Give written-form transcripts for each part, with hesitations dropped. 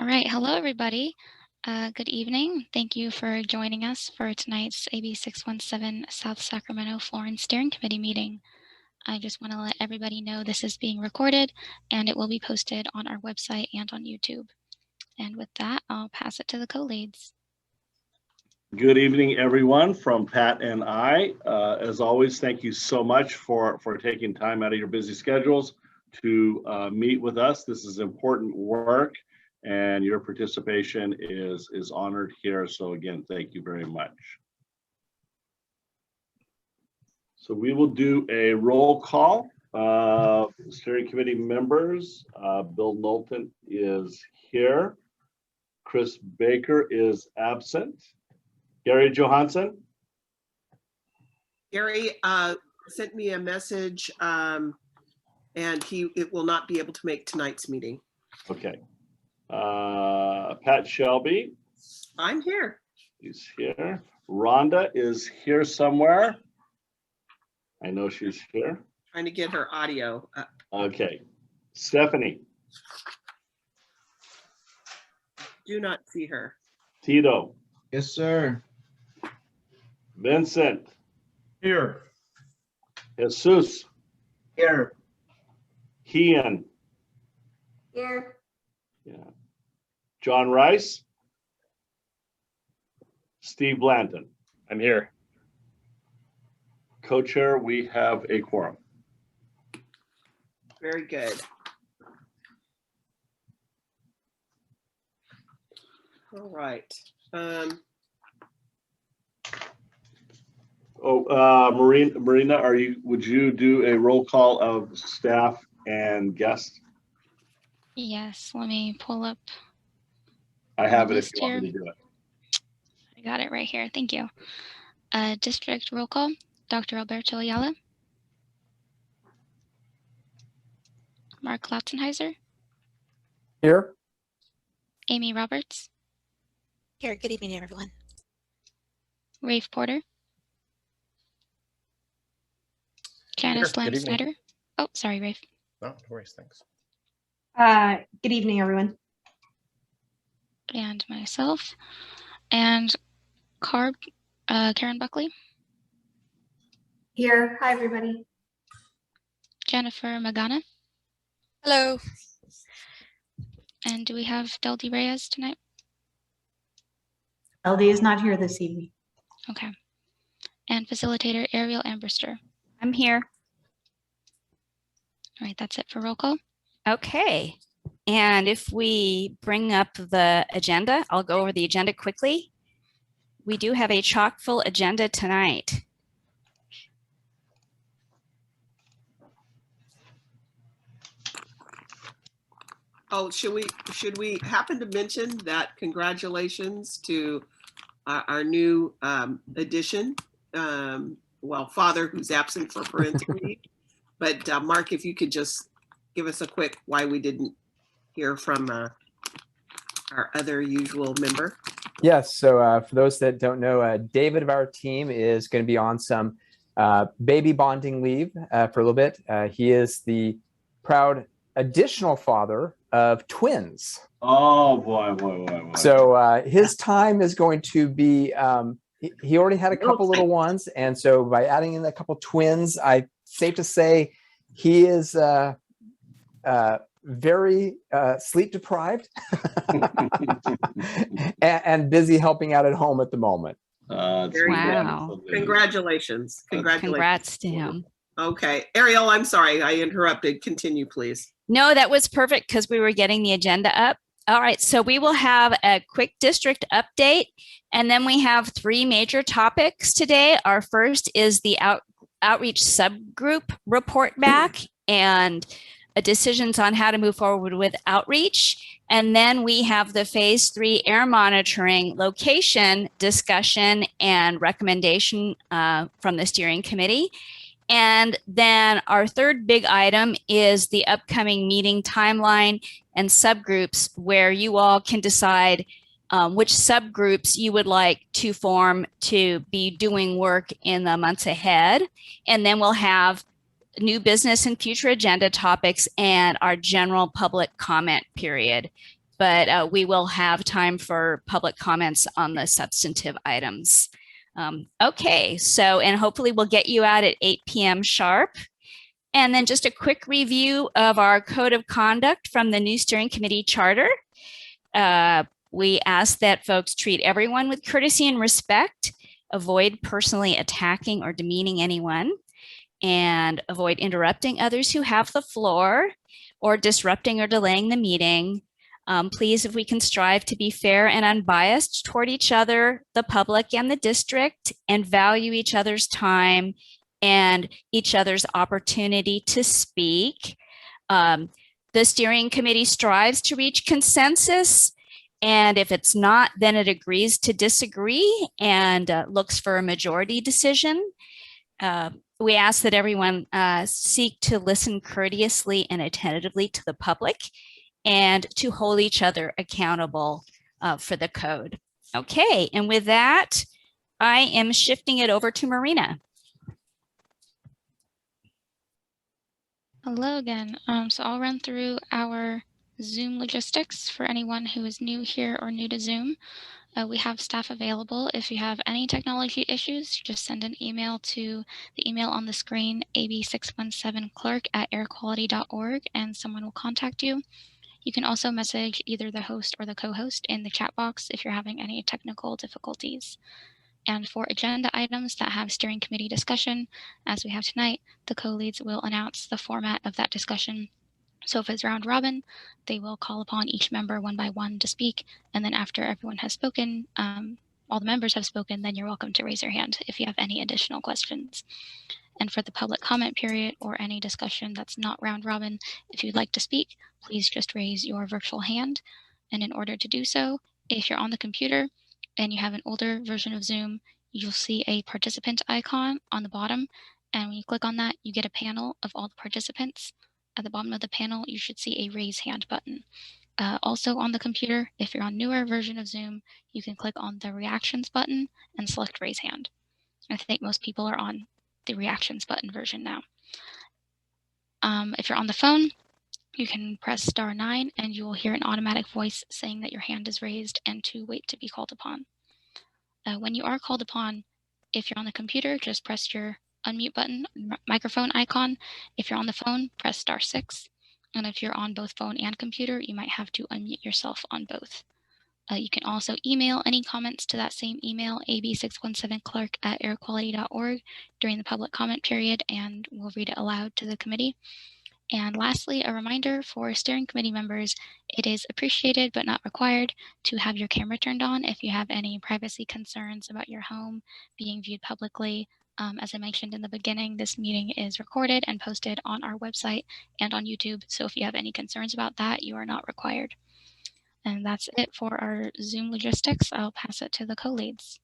All right, hello everybody. Good evening. Thank you for joining us for tonight's AB 617 South Sacramento Florence Steering Committee meeting. I just want to let everybody know this is being recorded and it will be posted on our website and on YouTube. And with that, I'll pass it to the co-leads. Good evening, everyone, from Pat and I. As always, thank you so much for taking time out of your busy schedules to meet with us. This is important work, and your participation is honored here. So again, thank you very much. So we will do a roll call. Steering committee members, Bill Knowlton is here. Chris Baker is absent. Gary Johansson? Gary sent me a message and it will not be able to make tonight's meeting. Okay. Pat Shelby? I'm here. He's here. Rhonda is here somewhere. I know she's here. Trying to get her audio up. Okay. Stephanie? Do not see her. Tito? Yes, sir. Vincent? Here. Jesus? Here. Kian? Here. Yeah. John Rice? Steve Blanton? I'm here. Co-chair, we have a quorum. Very good. All right. Marina, would you do a roll call of staff and guests? Yes, let me pull up. I have it if you want me to do it. I got it right here. Thank you. District roll call, Dr. Alberto Ayala. Mark Latzenheiser. Here. Amy Roberts. Here. Good evening, everyone. Rafe Porter. Janice Good evening. Lamb-Snyder. Oh, sorry, Rafe. No, no worries, thanks. Good evening, everyone. And myself. And Karen Buckley. Here. Hi, everybody. Jennifer Magana. Hello. And do we have Deldy Reyes tonight? LD is not here this evening. Okay. And facilitator Ariel Ambrister. I'm here. All right, that's it for roll call. Okay. And if we bring up the agenda, I'll go over the agenda quickly. We do have a chock full agenda tonight. Oh, should we happen to mention that congratulations to our new addition, well, father who's absent for parental leave. But Mark, if you could just give us a quick why we didn't hear from our other usual member. Yes. So for those that don't know, David of our team is going to be on some baby bonding leave for a little bit. He is the proud additional father of twins. Oh, boy. So his time is going to be, he already had a couple little ones. And so by adding in a couple twins, safe to say he is very sleep deprived and busy helping out at home at the moment. Wow. Congratulations. Congrats to him. Okay. Ariel, I'm sorry I interrupted. Continue, please. No, that was perfect because we were getting the agenda up. All right, so we will have a quick district update, and then we have three major topics today. Our first is the outreach subgroup report back and decisions on how to move forward with outreach. And then we have the phase 3 air monitoring location discussion and recommendation from the steering committee. And then our third big item is the upcoming meeting timeline and subgroups, where you all can decide which subgroups you would like to form to be doing work in the months ahead. And then we'll have new business and future agenda topics and our general public comment period but we will have time for public comments on the substantive items. Okay, so, and hopefully we'll get you out at 8 p.m. sharp. And then just a quick review of our code of conduct from the new steering committee charter. We ask that folks treat everyone with courtesy and respect, avoid personally attacking or demeaning anyone, and avoid interrupting others who have the floor or disrupting or delaying the meeting. Please, if we can strive to be fair and unbiased toward each other, the public and the district, and value each other's time and each other's opportunity to speak. The steering committee strives to reach consensus, and if it's not, then it agrees to disagree and looks for a majority decision. We ask that everyone seek to listen courteously and attentively to the public and to hold each other accountable for the code. Okay, and with that, I am shifting it over to Marina. Hello again. So I'll run through our Zoom logistics for anyone who is new here or new to Zoom. We have staff available. If you have any technology issues, just send an email to the email on the screen, ab617clerk@airquality.org, and someone will contact you. You can also message either the host or the co-host in the chat box if you're having any technical difficulties. And for agenda items that have steering committee discussion, as we have tonight, the co-leads will announce the format of that discussion. So if it's round robin, they will call upon each member one by one to speak. And then after everyone has spoken, all the members have spoken, then you're welcome to raise your hand if you have any additional questions. And for the public comment period or any discussion that's not round robin, if you'd like to speak, please just raise your virtual hand. And in order to do so, if you're on the computer and you have an older version of Zoom, you'll see a participant icon on the bottom. And when you click on that, you get a panel of all the participants. At the bottom of the panel, you should see a raise hand button. Also on the computer, if you're on newer version of Zoom, you can click on the reactions button and select raise hand. I think most people are on the reactions button version now. If you're on the phone, you can press *9 and you will hear an automatic voice saying that your hand is raised and to wait to be called upon. When you are called upon, if you're on the computer, just press your unmute button, microphone icon. If you're on the phone, press *6. And if you're on both phone and computer, you might have to unmute yourself on both. You can also email any comments to that same email, ab617clerk@airquality.org, during the public comment period, and we'll read it aloud to the committee. And lastly, a reminder for steering committee members, it is appreciated but not required to have your camera turned on if you have any privacy concerns about your home being viewed publicly. As I mentioned in the beginning, this meeting is recorded and posted on our website and on YouTube. So if you have any concerns about that, you are not required. And that's it for our Zoom logistics. I'll pass it to the co-leads.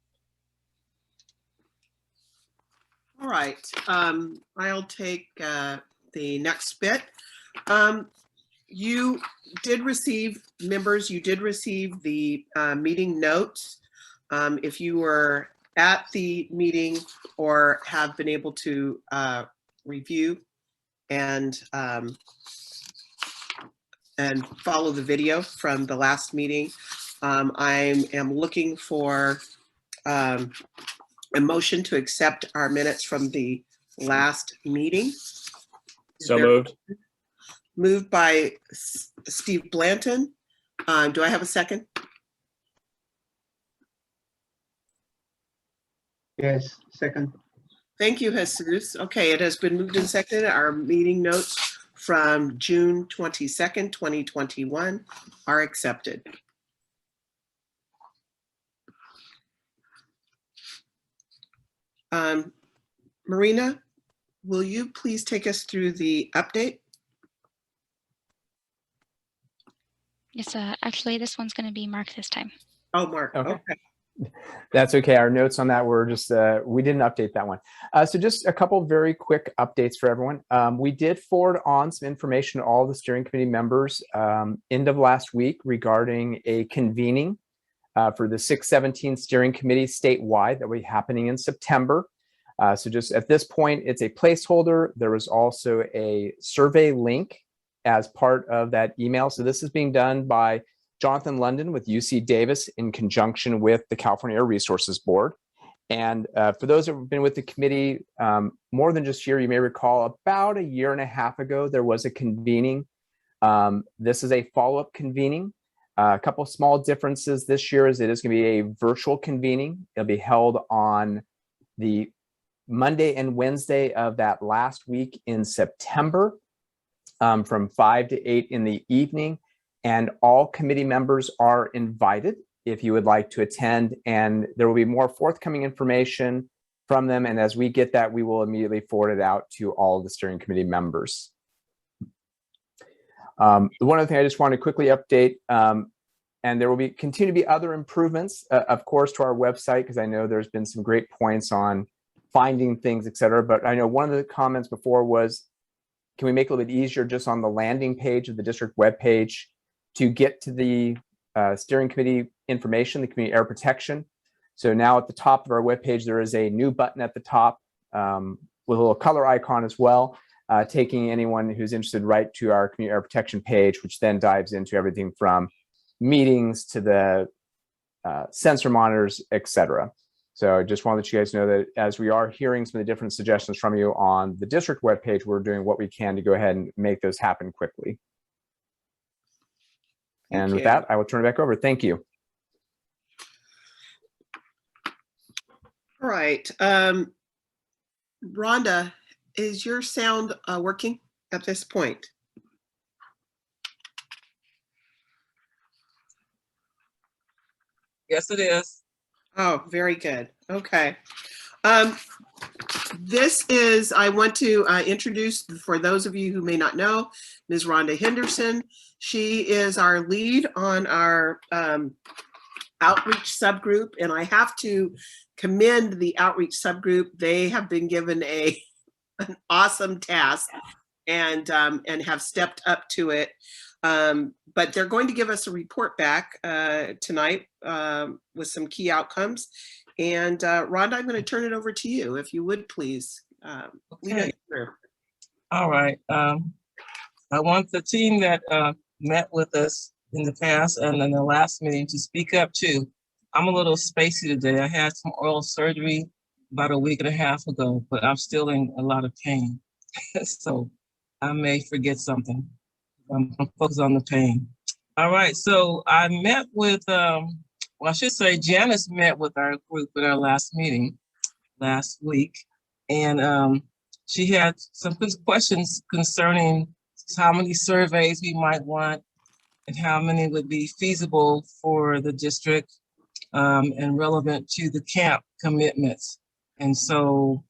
All right, I'll take the next bit. You did receive, members, you did receive the meeting notes. If you were at the meeting or have been able to review and follow the video from the last meeting, I am looking for a motion to accept our minutes from the last meeting. So moved. Moved by Steve Blanton. Do I have a second? Yes, second. Thank you, Jesus. Okay, it has been moved and seconded. Our meeting notes from June 22nd, 2021 are accepted. Marina, will you please take us through the update? Yes, actually, this one's going to be Mark this time. Oh, Mark. Okay. That's okay. Our notes on that were just, we didn't update that one. So just a couple very quick updates for everyone. We did forward on some information to all the steering committee members end of last week regarding a convening for the 617 steering committee statewide that will be happening in September. So just at this point, it's a placeholder. There was also a survey link as part of that email. So this is being done by Jonathan London with UC Davis in conjunction with the California Air Resources Board. And for those who have been with the committee more than just a year, you may recall about a year and a half ago, there was a convening. This is a follow-up convening. A couple of small differences this year is it is going to be a virtual convening. It'll be held on the Monday and Wednesday of that last week in September from 5 to 8 in the evening. And all committee members are invited if you would like to attend, and there will be more forthcoming information from them. And as we get that, we will immediately forward it out to all of the steering committee members. The one other thing I just want to quickly update, and there will be continue to be other improvements, of course, to our website, because I know there's been some great points on finding things, et cetera. But I know one of the comments before was, can we make it a little bit easier just on the landing page of the district webpage to get to the steering committee information, the community air protection. So now at the top of our webpage, there is a new button at the top with a little color icon as well, taking anyone who's interested right to our community air protection page, which then dives into everything from meetings to the sensor monitors, etc. So I just want to let you guys know that as we are hearing some of the different suggestions from you on the district webpage, we're doing what we can to go ahead and make those happen quickly. And with that, I will turn it back over. Thank you. All right. Rhonda, is your sound working at this point? Yes, it is. Oh, very good. Okay. This is, I want to introduce, for those of you who may not know, Ms. Rhonda Henderson. She is our lead on our outreach subgroup, and I have to commend the outreach subgroup. They have been given an awesome task and have stepped up to it. But they're going to give us a report back tonight with some key outcomes. And Rhonda, I'm going to turn it over to you, if you would please. Okay. All right. I want the team that met with us in the past and in the last meeting to speak up too. I'm a little spacey today. I had some oral surgery about a week and a half ago, but I'm still in a lot of pain. So I may forget something. I'm focused on the pain. All right, so I met with, well, I should say Janice met with our group at our last meeting last week. And she had some good questions concerning how many surveys we might want and how many would be feasible for the district and relevant to the camp commitments. And so,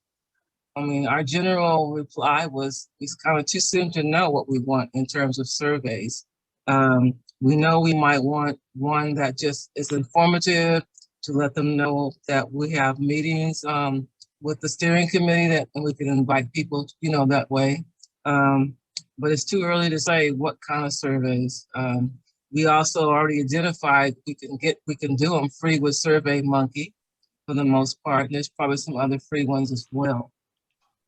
I mean, our general reply was, it's kind of too soon to know what we want in terms of surveys. We know we might want one that just is informative to let them know that we have meetings with the steering committee that and we can invite people, you know, that way. But it's too early to say what kind of surveys. We also already identified we can do them free with SurveyMonkey for the most part. And there's probably some other free ones as well.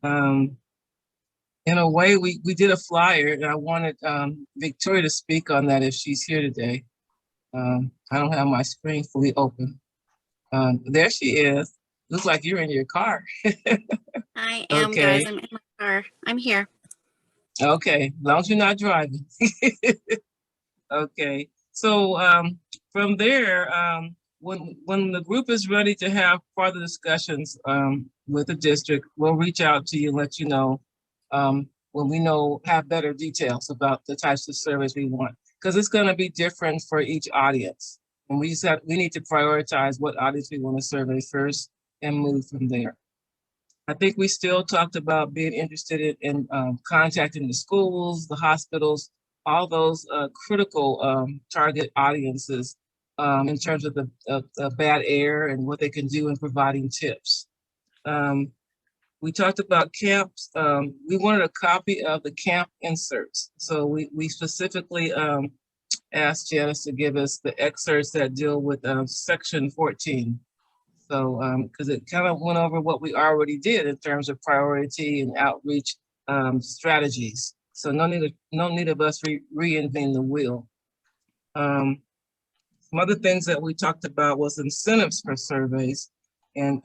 In a way, we did a flyer, and I wanted Victoria to speak on that if she's here today. I don't have my screen fully open. There she is. Looks like you're in your car. I am, okay. Guys. I'm in my car. I'm here. Okay, as long as you're not driving. Okay, so from there, when the group is ready to have further discussions with the district, we'll reach out to you and let you know when we have better details about the types of surveys we want, because it's going to be different for each audience. And we need to prioritize what audience we want to survey first and move from there. I think we still talked about being interested in contacting the schools, the hospitals, all those critical target audiences in terms of the bad air and what they can do in providing tips. We talked about camps. We wanted a copy of the camp inserts. So we specifically asked Janice to give us the excerpts that deal with section 14. So, because it kind of went over what we already did in terms of priority and outreach strategies. So no need of us reinventing the wheel. Some other things that we talked about was incentives for surveys. And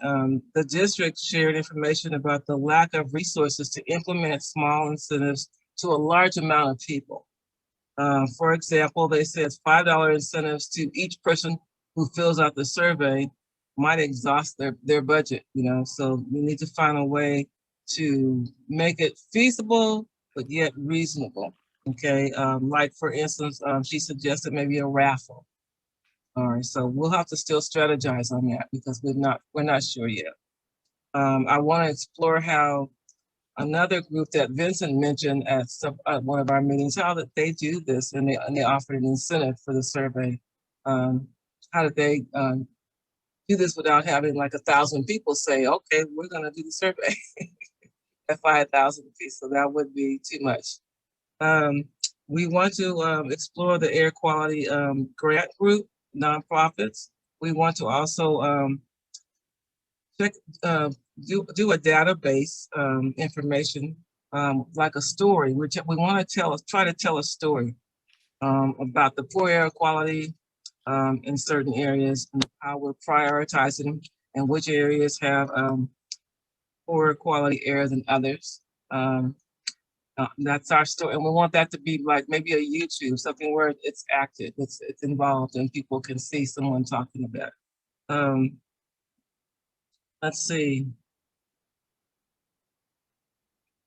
the district shared information about the lack of resources to implement small incentives to a large amount of people. For example, they said $5 incentives to each person who fills out the survey might exhaust their budget, so we need to find a way to make it feasible, but yet reasonable, okay? Like for instance, she suggested maybe a raffle. All right, so we'll have to still strategize on that because we're not sure yet. I want to explore how another group that Vincent mentioned at one of our meetings, how that they do this, and they offered an incentive for the survey. How did they do this without having like 1,000 people say, okay, we're gonna do the survey at 5,000 apiece, so that would be too much. We want to explore the air quality grant group, nonprofits. We want to also check, do a database information, like a story. We want to try to tell a story about the poor air quality in certain areas and how we're prioritizing and which areas have poorer quality air than others. That's our story, and we want that to be like maybe a YouTube, something where it's active, it's involved, and people can see someone talking about it. Let's see.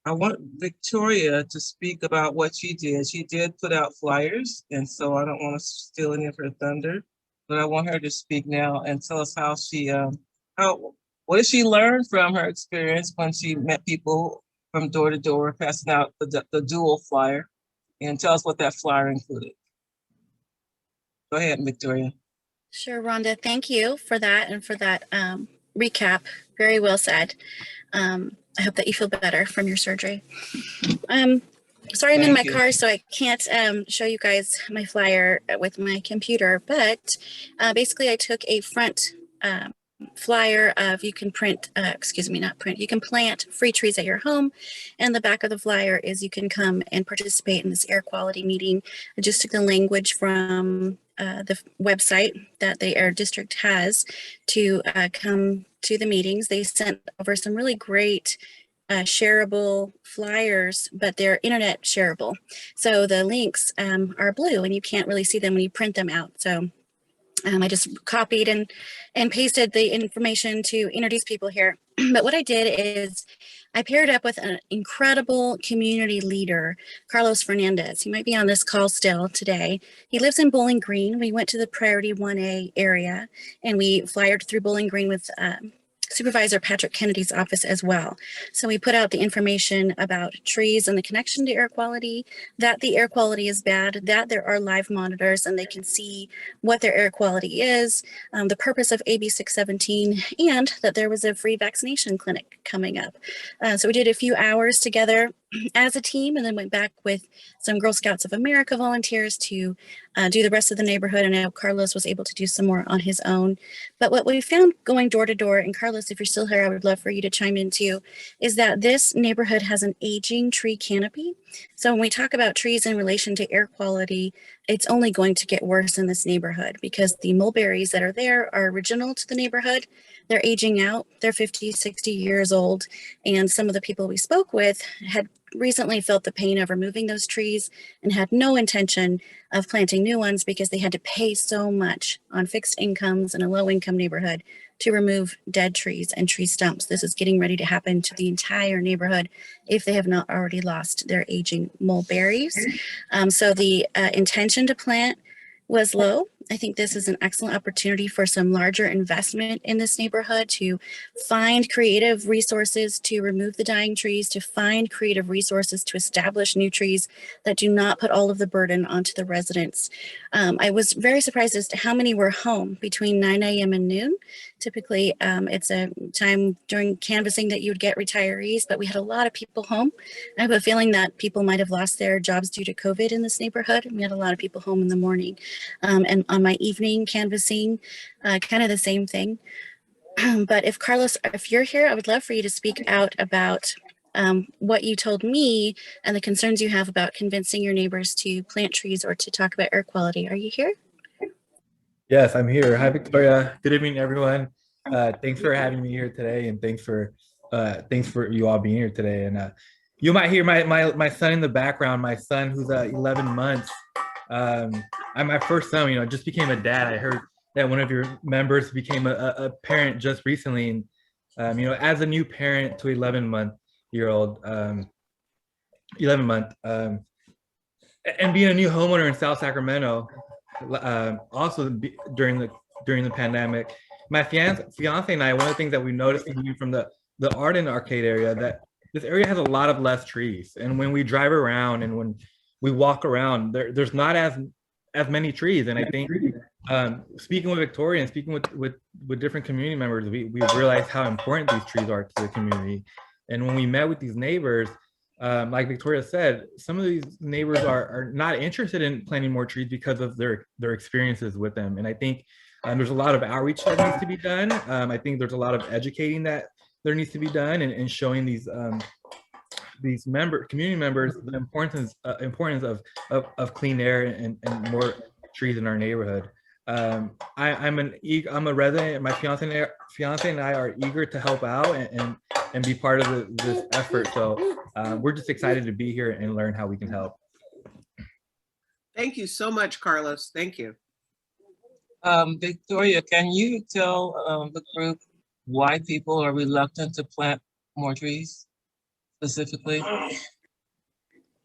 I want Victoria to speak about what she did. She did put out flyers, and so I don't want to steal any of her thunder, but I want her to speak now and tell us how she, what did she learn from her experience when she met people from door to door, passing out the dual flyer, and tell us what that flyer included. Go ahead, Victoria. Sure, Rhonda. Thank you for that and for that recap. Very well said. I hope that you feel better from your surgery. Sorry, I'm in my car, so I can't show you guys my flyer with my computer, but basically I took a front flyer of you can print, you can plant free trees at your home, and the back of the flyer is you can come and participate in this air quality meeting. I just took the language from the website that the Air District has to come to the meetings. They sent over some really great shareable flyers, but they're internet shareable. So the links are blue and you can't really see them when you print them out. So I just copied and pasted the information to introduce people here. But what I did is I paired up with an incredible community leader, Carlos Fernandez. He might be on this call still today. He lives in Bowling Green. We went to the Priority 1A area and we flyered through Bowling Green with Supervisor Patrick Kennedy's office as well. So we put out the information about trees and the connection to air quality, that the air quality is bad, that there are live monitors and they can see what their air quality is, the purpose of AB 617, and that there was a free vaccination clinic coming up. So we did a few hours together as a team and then went back with some Girl Scouts of America volunteers to do the rest of the neighborhood. And now Carlos was able to do some more on his own. But what we found going door to door, and Carlos, if you're still here, I would love for you to chime in too, is that this neighborhood has an aging tree canopy. So when we talk about trees in relation to air quality, it's only going to get worse in this neighborhood because the mulberries that are there are original to the neighborhood. They're aging out, they're 50, 60 years old. And some of the people we spoke with had recently felt the pain of removing those trees and had no intention of planting new ones because they had to pay so much on fixed incomes in a low income neighborhood to remove dead trees and tree stumps. This is getting ready to happen to the entire neighborhood if they have not already lost their aging mulberries. So the intention to plant was low. I think this is an excellent opportunity for some larger investment in this neighborhood to find creative resources to remove the dying trees, to find creative resources to establish new trees that do not put all of the burden onto the residents. I was very surprised as to how many were home between 9 a.m. and noon. Typically, it's a time during canvassing that you would get retirees, but we had a lot of people home. I have a feeling that people might have lost their jobs due to COVID in this neighborhood. We had a lot of people home in the morning. And on my evening canvassing, kind of the same thing. But if Carlos, if you're here, I would love for you to speak out about what you told me and the concerns you have about convincing your neighbors to plant trees or to talk about air quality. Are you here? Yes, I'm here. Hi, Victoria. Good evening, everyone. Thanks for having me here today, and thanks for you all being here today. And you might hear my son in the background. My son, who's 11 months. I'm my first son. Just became a dad. I heard that one of your members became a parent just recently, and as a new parent to 11-month-old, 11-month, and being a new homeowner in South Sacramento. Also during the pandemic, my fiance and I, one of the things that we noticed from the Arden Arcade area, that this area has a lot of less trees. And when we drive around and when we walk around, there's not as many trees. And I think speaking with Victoria and speaking with different community members, we realized how important these trees are to the community. And when we met with these neighbors, like Victoria said, some of these neighbors are not interested in planting more trees because of their experiences with them. And I think there's a lot of outreach that needs to be done. I think there's a lot of educating that there needs to be done, and showing these community members the importance of clean air and more trees in our neighborhood. I'm a resident. My fiance and I are eager to help out and be part of this effort. So we're just excited to be here and learn how we can help. Thank you so much, Carlos. Thank you. Victoria, can you tell the group why people are reluctant to plant more trees specifically?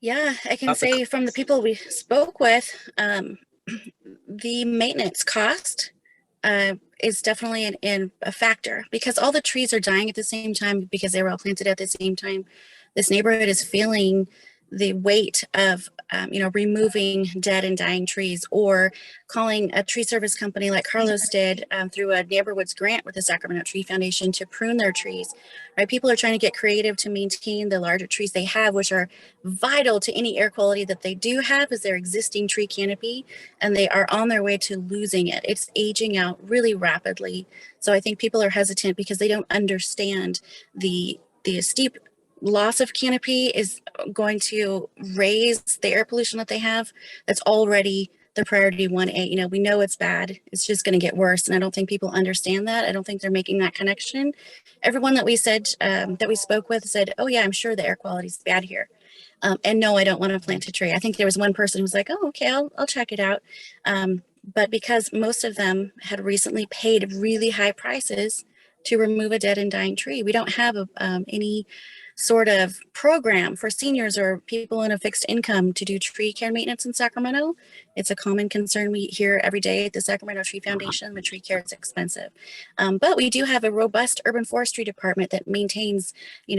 Yeah, I can say from the people we spoke with, the maintenance cost is definitely a factor, because all the trees are dying at the same time because they were all planted at the same time. This neighborhood is feeling the weight of removing dead and dying trees, or calling a tree service company like Carlos did through a neighborhoods grant with the Sacramento Tree Foundation to prune their trees. Right, people are trying to get creative to maintain the larger trees they have, which are vital to any air quality that they do have as their existing tree canopy, and they are on their way to losing it. It's aging out really rapidly. So I think people are hesitant because they don't understand the steep loss of canopy is going to raise the air pollution that they have. That's already the priority 1A. We know it's bad. It's just going to get worse. And I don't think people understand that. I don't think they're making that connection. Everyone that we said, that we spoke with said, oh yeah, I'm sure the air quality is bad here. And no, I don't want to plant a tree. I think there was one person who was like, oh, okay, I'll check it out. But because most of them had recently paid really high prices to remove a dead and dying tree, we don't have any sort of program for seniors or people in a fixed income to do tree care maintenance in Sacramento. It's a common concern we hear every day at the Sacramento Tree Foundation. The tree care is expensive. But we do have a robust urban forestry department that maintains,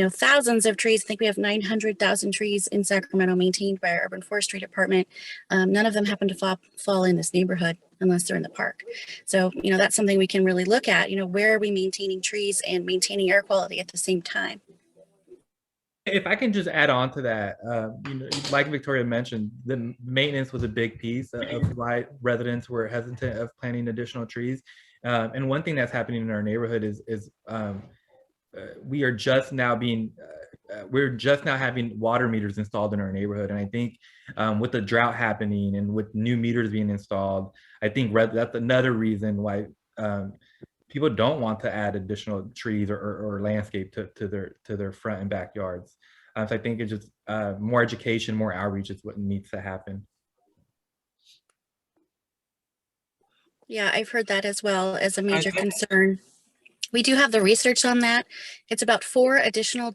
thousands of trees. I think we have 900,000 trees in Sacramento maintained by our urban forestry department. None of them happen to fall in this neighborhood unless they're in the park. So, that's something we can really look at, where are we maintaining trees and maintaining air quality at the same time? If I can just add on to that, like Victoria mentioned, the maintenance was a big piece of why residents were hesitant of planting additional trees. And one thing that's happening in our neighborhood is we're just now having water meters installed in our neighborhood. And I think with the drought happening and with new meters being installed, I think that's another reason why people don't want to add additional trees or landscape to their front and backyards. So I think it's just more education, more outreach is what needs to happen. Yeah, I've heard that as well as a major concern. We do have the research on that. It's about $4 additional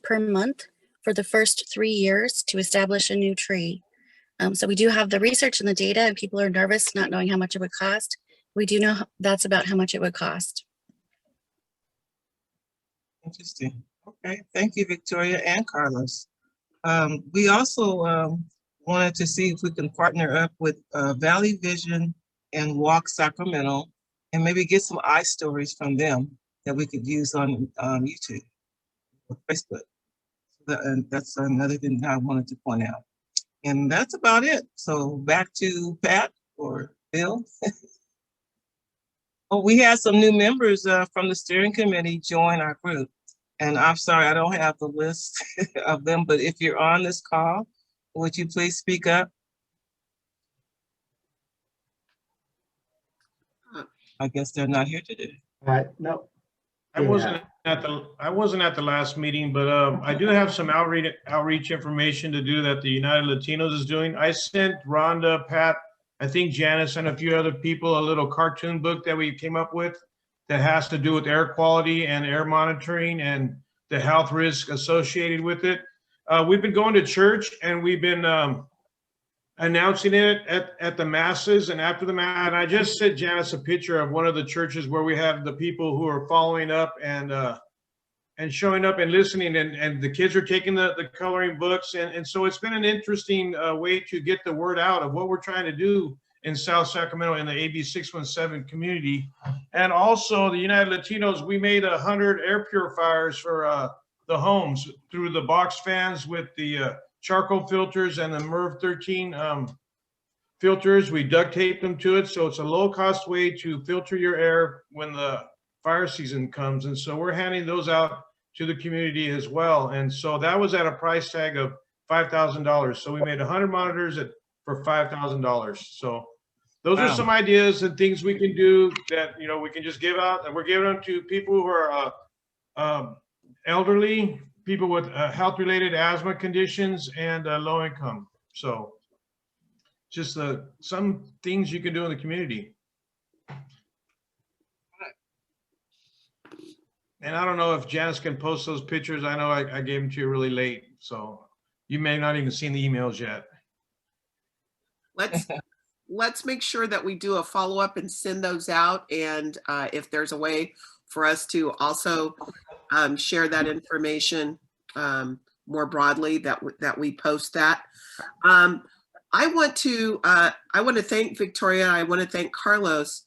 per month for the first 3 years to establish a new tree. So we do have the research and the data, and people are nervous not knowing how much it would cost. We do know that's about how much it would cost. Interesting. Okay, thank you, Victoria and Carlos. We also wanted to see if we can partner up with Valley Vision and Walk Sacramento, and maybe get some eye stories from them that we could use on YouTube or Facebook. And that's another thing that I wanted to point out. And that's about it. So back to Pat or Bill. Oh, we had some new members from the steering committee join our group. And I'm sorry, I don't have the list of them, but if you're on this call, would you please speak up? I guess they're not here today. No. I wasn't at the last meeting, but I do have some outreach information to do that the United Latinos is doing. I sent Rhonda, Pat, I think Janice and a few other people a little cartoon book that we came up with that has to do with air quality and air monitoring and the health risk associated with it. We've been going to church and we've been announcing it at the masses and after the mass. And I just sent Janice a picture of one of the churches where we have the people who are following up and showing up and listening, and the kids are taking the coloring books. And so it's been an interesting way to get the word out of what we're trying to do in South Sacramento in the AB 617 community. And also the United Latinos, we made 100 air purifiers for the homes through the box fans with the charcoal filters and the MERV 13 filters. We duct tape them to it. So it's a low cost way to filter your air when the fire season comes. And so we're handing those out to the community as well. And so that was at a price tag of $5,000. So we made 100 monitors for $5,000. So those are some ideas and things we can do that, you know, we can just give out, and we're giving them to people who are elderly, people with health-related asthma conditions, and low income. So just some things you can do in the community. And I don't know if Janice can post those pictures. I know I gave them to you really late, so you may not even seen the emails yet. Let's make sure that we do a follow-up and send those out. And if there's a way for us to also share that information more broadly, that we post that. I want to thank Victoria. I want to thank Carlos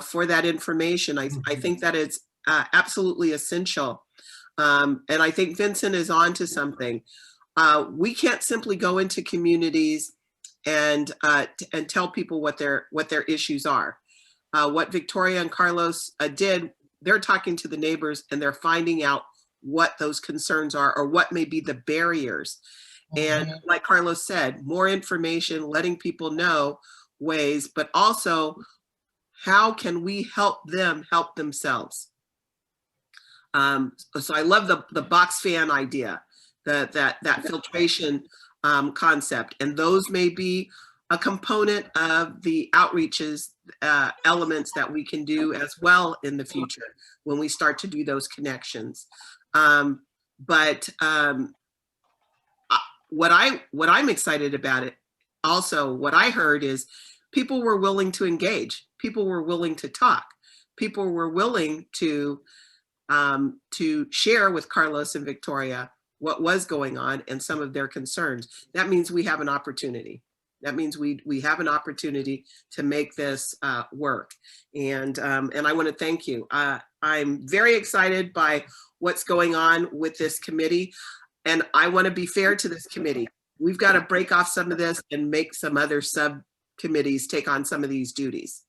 for that information. I think that it's absolutely essential. And I think Vincent is on to something. We can't simply go into communities and tell people what their issues are. What Victoria and Carlos did, they're talking to the neighbors and they're finding out what those concerns are or what may be the barriers. And like Carlos said, more information, letting people know ways, but also how can we help them help themselves? So I love the box fan idea, that filtration concept, and those may be a component of the outreaches elements that we can do as well in the future when we start to do those connections. But what I'm excited about it, also what I heard is people were willing to engage, people were willing to talk, people were willing to share with Carlos and Victoria what was going on and some of their concerns. That means we have an opportunity. That means we have an opportunity to make this work. And I want to thank you. I'm very excited by what's going on with this committee. And I want to be fair to this committee. We've got to break off some of this and make some other subcommittees take on some of these duties,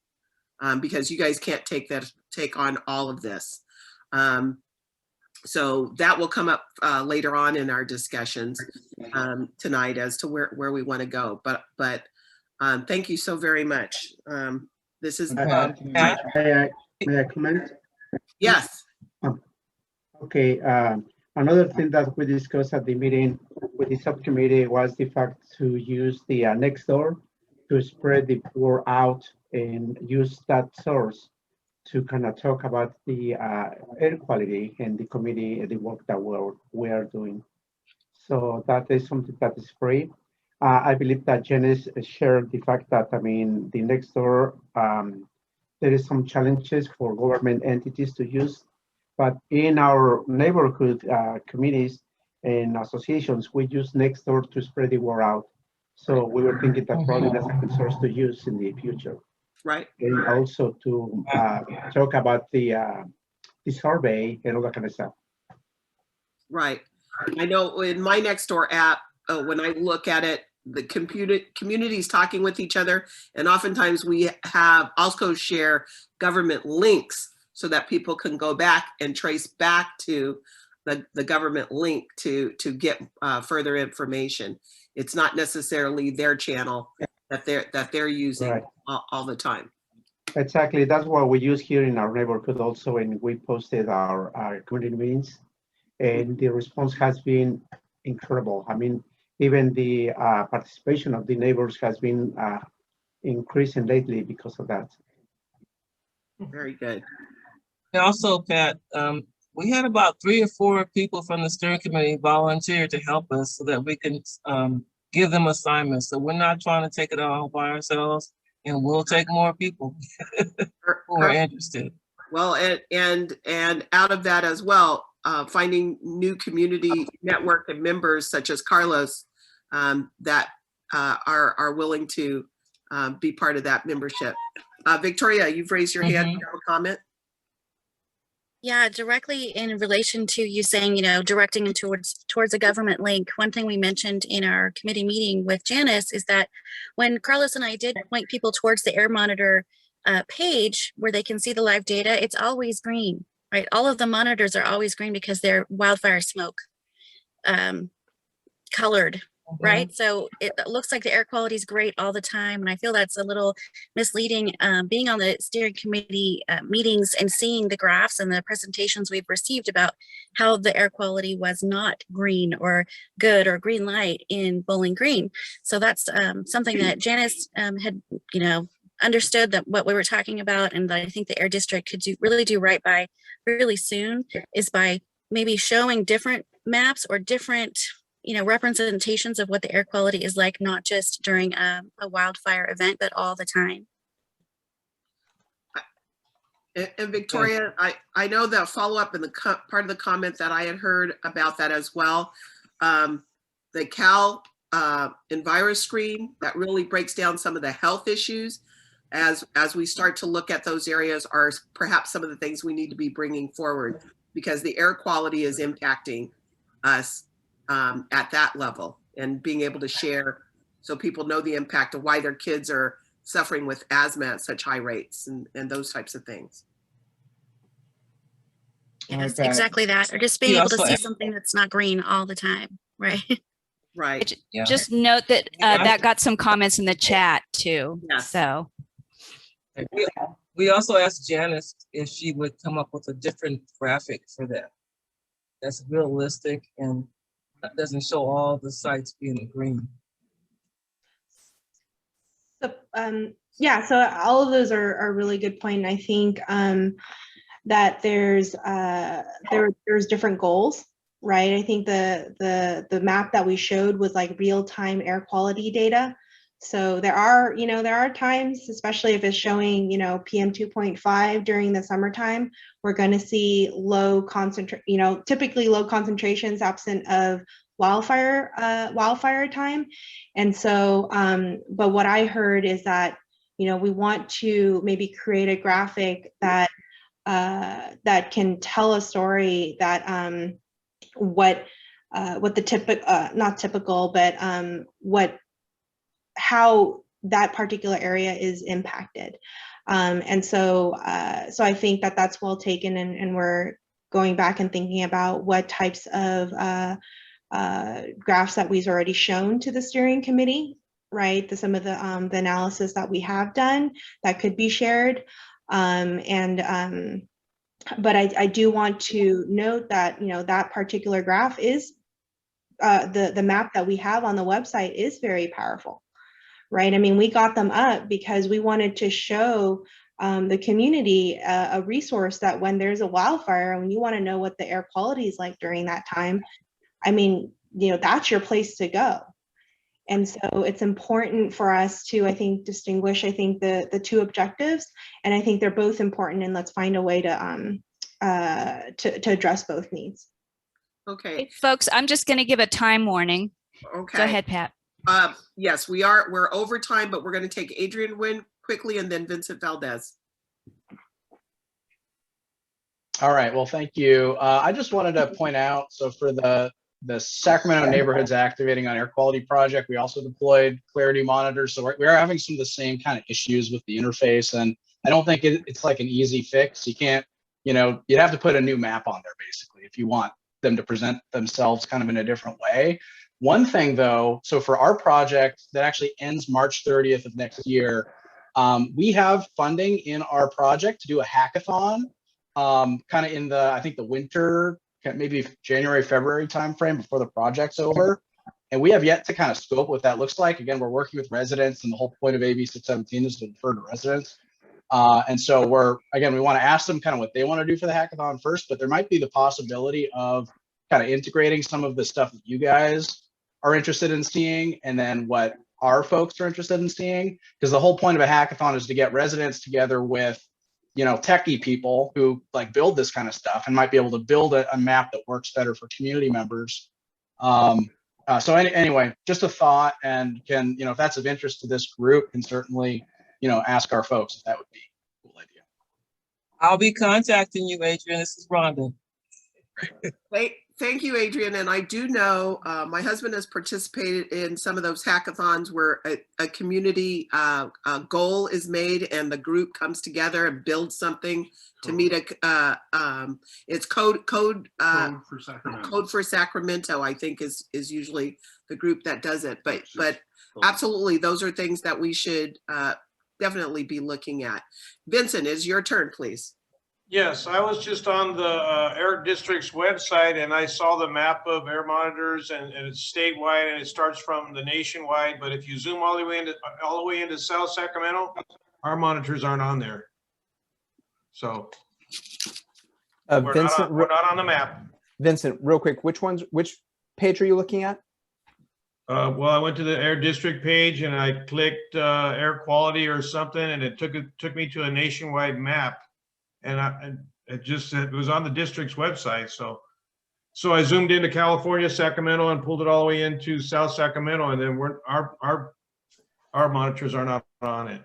because you guys can't take on all of this. So that will come up later on in our discussions tonight as to where we want to go. But thank you so very much. This is. May I comment? Yes. Okay. Another thing that we discussed at the meeting with the subcommittee was the fact to use the Nextdoor to spread the word out and use that source to kind of talk about the air quality in the community and the work that we are doing. So that is something that is free. I believe that Janice shared the fact that, I mean, the Nextdoor, there is some challenges for government entities to use, but in our neighborhood committees and associations, we use Nextdoor to spread the word out. So we were thinking that probably that's a good source to use in the future. Right. And also to talk about the survey and all that kind of stuff. Right. I know in my Nextdoor app, when I look at it, the communities talking with each other, and oftentimes we have also share government links so that people can go back and trace back to the government link to get further information. It's not necessarily their channel that they're using all the time. Exactly. That's what we use here in our neighborhood also, and we posted our community meetings, and the response has been incredible. I mean, even the participation of the neighbors has been increasing lately because of that. Very good. And also, Pat, we had about 3 or 4 people from the steering committee volunteer to help us so that we can give them assignments. So we're not trying to take it all by ourselves, and we'll take more people who are interested. Well, and out of that as well, finding new community network and members such as Carlos that are willing to be part of that membership. Victoria, you've raised your hand. You have a comment? Yeah, directly in relation to you saying, directing them towards a government link. One thing we mentioned in our committee meeting with Janice is that when Carlos and I did point people towards the air monitor page where they can see the live data, it's always green, right? All of the monitors are always green because they're wildfire smoke colored, right? So it looks like the air quality is great all the time. And I feel that's a little misleading. Being on the steering committee meetings and seeing the graphs and the presentations we've received about how the air quality was not green or good or green light in Bowling Green. So that's something that Janice had, understood that what we were talking about, and that I think the Air District could really do right by really soon, is by maybe showing different maps or different representations of what the air quality is like, not just during a wildfire event, but all the time. And Victoria, I know that follow up in the part of the comment that I had heard about that as well. The Cal Envirus screen that really breaks down some of the health issues as we start to look at those areas are perhaps some of the things we need to be bringing forward, because the air quality is impacting us at that level, and being able to share so people know the impact of why their kids are suffering with asthma at such high rates and those types of things. Yes, exactly that. Or just being able to see something that's not green all the time, right? Right. Just note that that got some comments in the chat too. Yes. So we also asked Janice if she would come up with a different graphic for that that's realistic and that doesn't show all the sites being green. So, yeah, so all of those are really good point. I think that there's different goals, right? I think the map that we showed was like real-time air quality data. So there are times, especially if it's showing, PM 2.5 during the summertime, we're going to see typically low concentrations absent of wildfire time. And so, but what I heard is that, we want to maybe create a graphic that can tell a story that what the typical, not typical, but how that particular area is impacted. And so I think that that's well taken, and we're going back and thinking about what types of graphs that we've already shown to the steering committee, right? Some of the analysis that we have done that could be shared. But I do want to note that, that particular graph is, the map that we have on the website is very powerful, right? I mean, we got them up because we wanted to show the community a resource that when there's a wildfire and you want to know what the air quality is like during that time, I mean, that's your place to go. And so it's important for us to, I think, distinguish, the two objectives, and I think they're both important, and let's find a way to address both needs. Okay. Hey, folks, I'm just going to give a time warning. Okay. Go ahead, Pat. Yes, we're over time, but we're going to take Adrian Nguyen quickly and then Vincent Valdez. All right, well, thank you. I just wanted to point out, so for the Sacramento Neighborhoods Activating on Air Quality project, we also deployed Clarity monitors. So we are having some of the same kind of issues with the interface, and I don't think it's like an easy fix. You can't, you'd have to put a new map on there basically if you want them to present themselves kind of in a different way. One thing though, so for our project that actually ends March 30th of next year, We have funding in our project to do a hackathon, kind of in the, I think the winter, maybe January, February timeframe before the project's over. And we have yet to kind of scope what that looks like. Again, we're working with residents, and the whole point of AB 617 is to defer to residents. And so we want to ask them kind of what they want to do for the hackathon first, but there might be the possibility of kind of integrating some of the stuff that you guys are interested in seeing, and then what our folks are interested in seeing. Because the whole point of a hackathon is to get residents together with, you know, techie people who like build this kind of stuff and might be able to build a map that works better for community members. Anyway, just a thought, and can, you know, if that's of interest to this group, can certainly, you know, ask our folks if that would be a cool idea. I'll be contacting you, Adrian. This is Rhonda. Thank you, Adrian. And I do know my husband has participated in some of those hackathons where a community goal is made and the group comes together and builds something to meet it's Code for Sacramento. Code for Sacramento, I think, is usually the group that does it. But absolutely, those are things that we should definitely be looking at. Vincent, it's your turn, please. Yes, I was just on the Air District's website, and I saw the map of air monitors, and it's statewide, and it starts from the nationwide. But if you zoom all the way into South Sacramento, our monitors aren't on there. So Vincent, we're not on the map. Vincent, real quick, which page are you looking at? Well, I went to the Air District page and I clicked air quality or something, and it took me to a nationwide map. And it was on the district's website. So I zoomed into California, Sacramento, and pulled it all the way into South Sacramento, and then our monitors are not on it.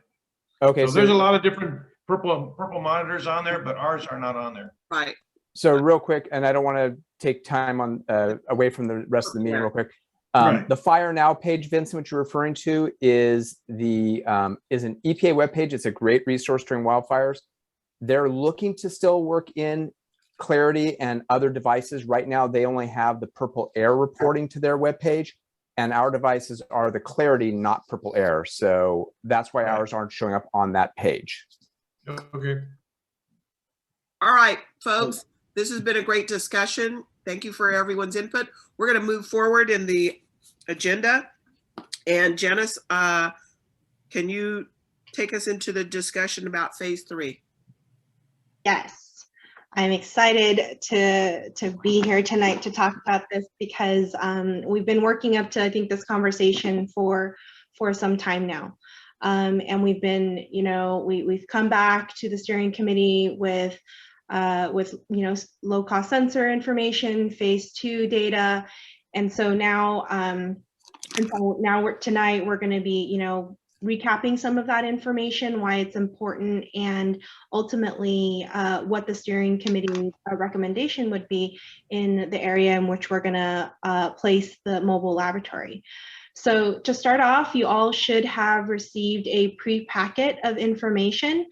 Okay. So there's a lot of different purple monitors on there, but ours are not on there. Right. So real quick, and I don't want to take time on away from the rest of the meeting real quick. Right. The Fire Now page, Vincent, which you're referring to, is an EPA webpage. It's a great resource during wildfires. They're looking to still work in Clarity and other devices. Right now, they only have the Purple Air reporting to their webpage, and our devices are the Clarity, not Purple Air. So that's why ours aren't showing up on that page. Okay. All right, folks, this has been a great discussion. Thank you for everyone's input. We're going to move forward in the agenda. And Janice, can you take us into the discussion about phase 3? Yes, I'm excited to be here tonight to talk about this because we've been working up to, I think, this conversation for some time now. And we've been, we've come back to the steering committee with low cost sensor information, phase 2 data. And so now, tonight we're going to be, recapping some of that information, why it's important, and ultimately what the steering committee recommendation would be in the area in which we're going to place the mobile laboratory. So to start off, you all should have received a pre-packet of information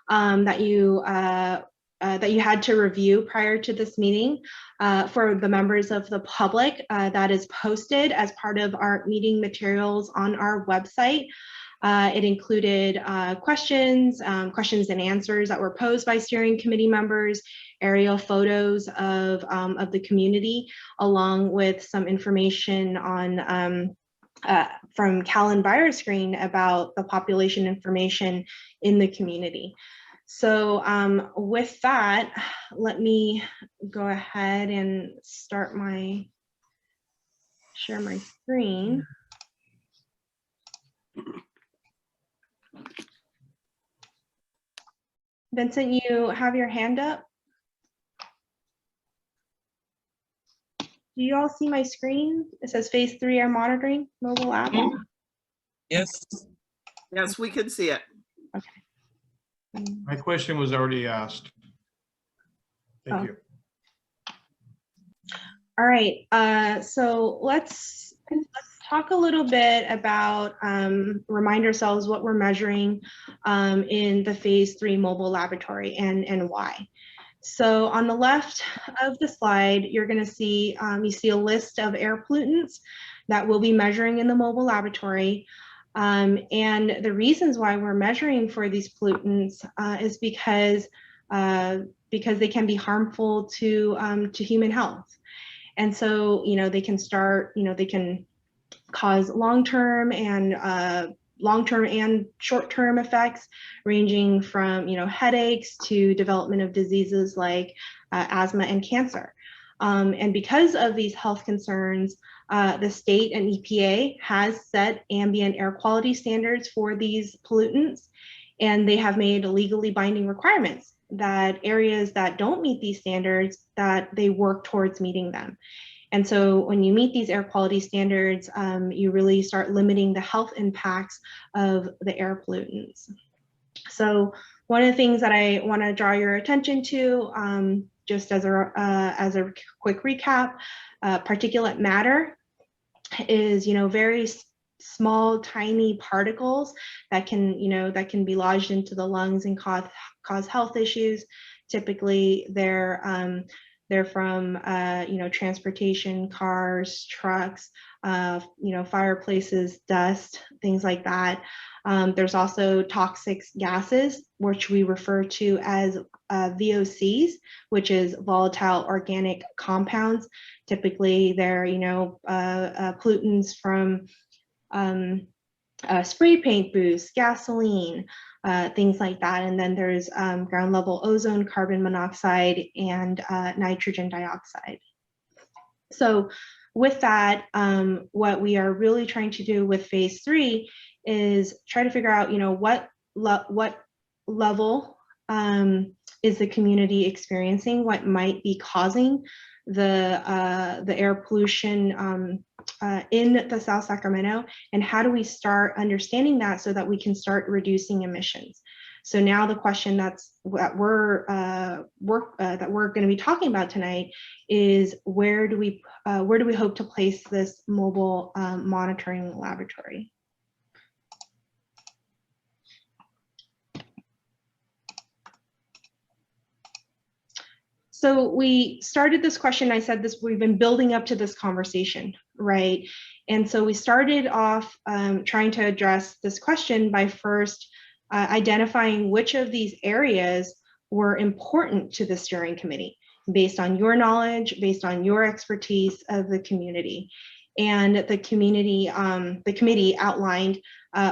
that you had to review prior to this meeting. For the members of the public, that is posted as part of our meeting materials on our website. It included questions and answers that were posed by steering committee members, aerial photos of the community, along with some information on from Cal Enviroscreen about the population information in the community. So with that, let me go ahead and share my screen. Vincent, you have your hand up. Do you all see my screen? It says phase 3 air monitoring mobile lab. Yes. Yes, we can see it. Okay. My question was already asked. Thank you. All right. So let's talk a little bit about, remind ourselves what we're measuring in the phase 3 mobile laboratory and why. So on the left of the slide, you're going to see, you see a list of air pollutants that we'll be measuring in the mobile laboratory. And the reasons why we're measuring for these pollutants is because they can be harmful to human health. And so, they can start, they can cause long-term and short-term effects, ranging from, headaches to development of diseases like asthma and cancer. And because of these health concerns, the state and EPA has set ambient air quality standards for these pollutants, and they have made legally binding requirements that areas that don't meet these standards, that they work towards meeting them. And so when you meet these air quality standards, you really start limiting the health impacts of the air pollutants. So one of the things that I want to draw your attention to, just as a quick recap, particulate matter is, very small, tiny particles that can, be lodged into the lungs and cause health issues. Typically, they're from, transportation, cars, trucks, fireplaces, dust, things like that. There's also toxic gases, which we refer to as VOCs, which is volatile organic compounds. Typically, they're, pollutants from spray paint booths, gasoline, things like that. And then there's ground level ozone, carbon monoxide, and nitrogen dioxide. So with that, what we are really trying to do with phase 3 is try to figure out, what level is the community experiencing, what might be causing the air pollution in the South Sacramento, and how do we start understanding that so that we can start reducing emissions. So now the question that we're going to be talking about tonight is where do we hope to place this mobile monitoring laboratory? So we started this question, I said this, we've been building up to this conversation, right? And so we started off trying to address this question by first identifying which of these areas were important to the steering committee, based on your knowledge, based on your expertise of the community. And the committee outlined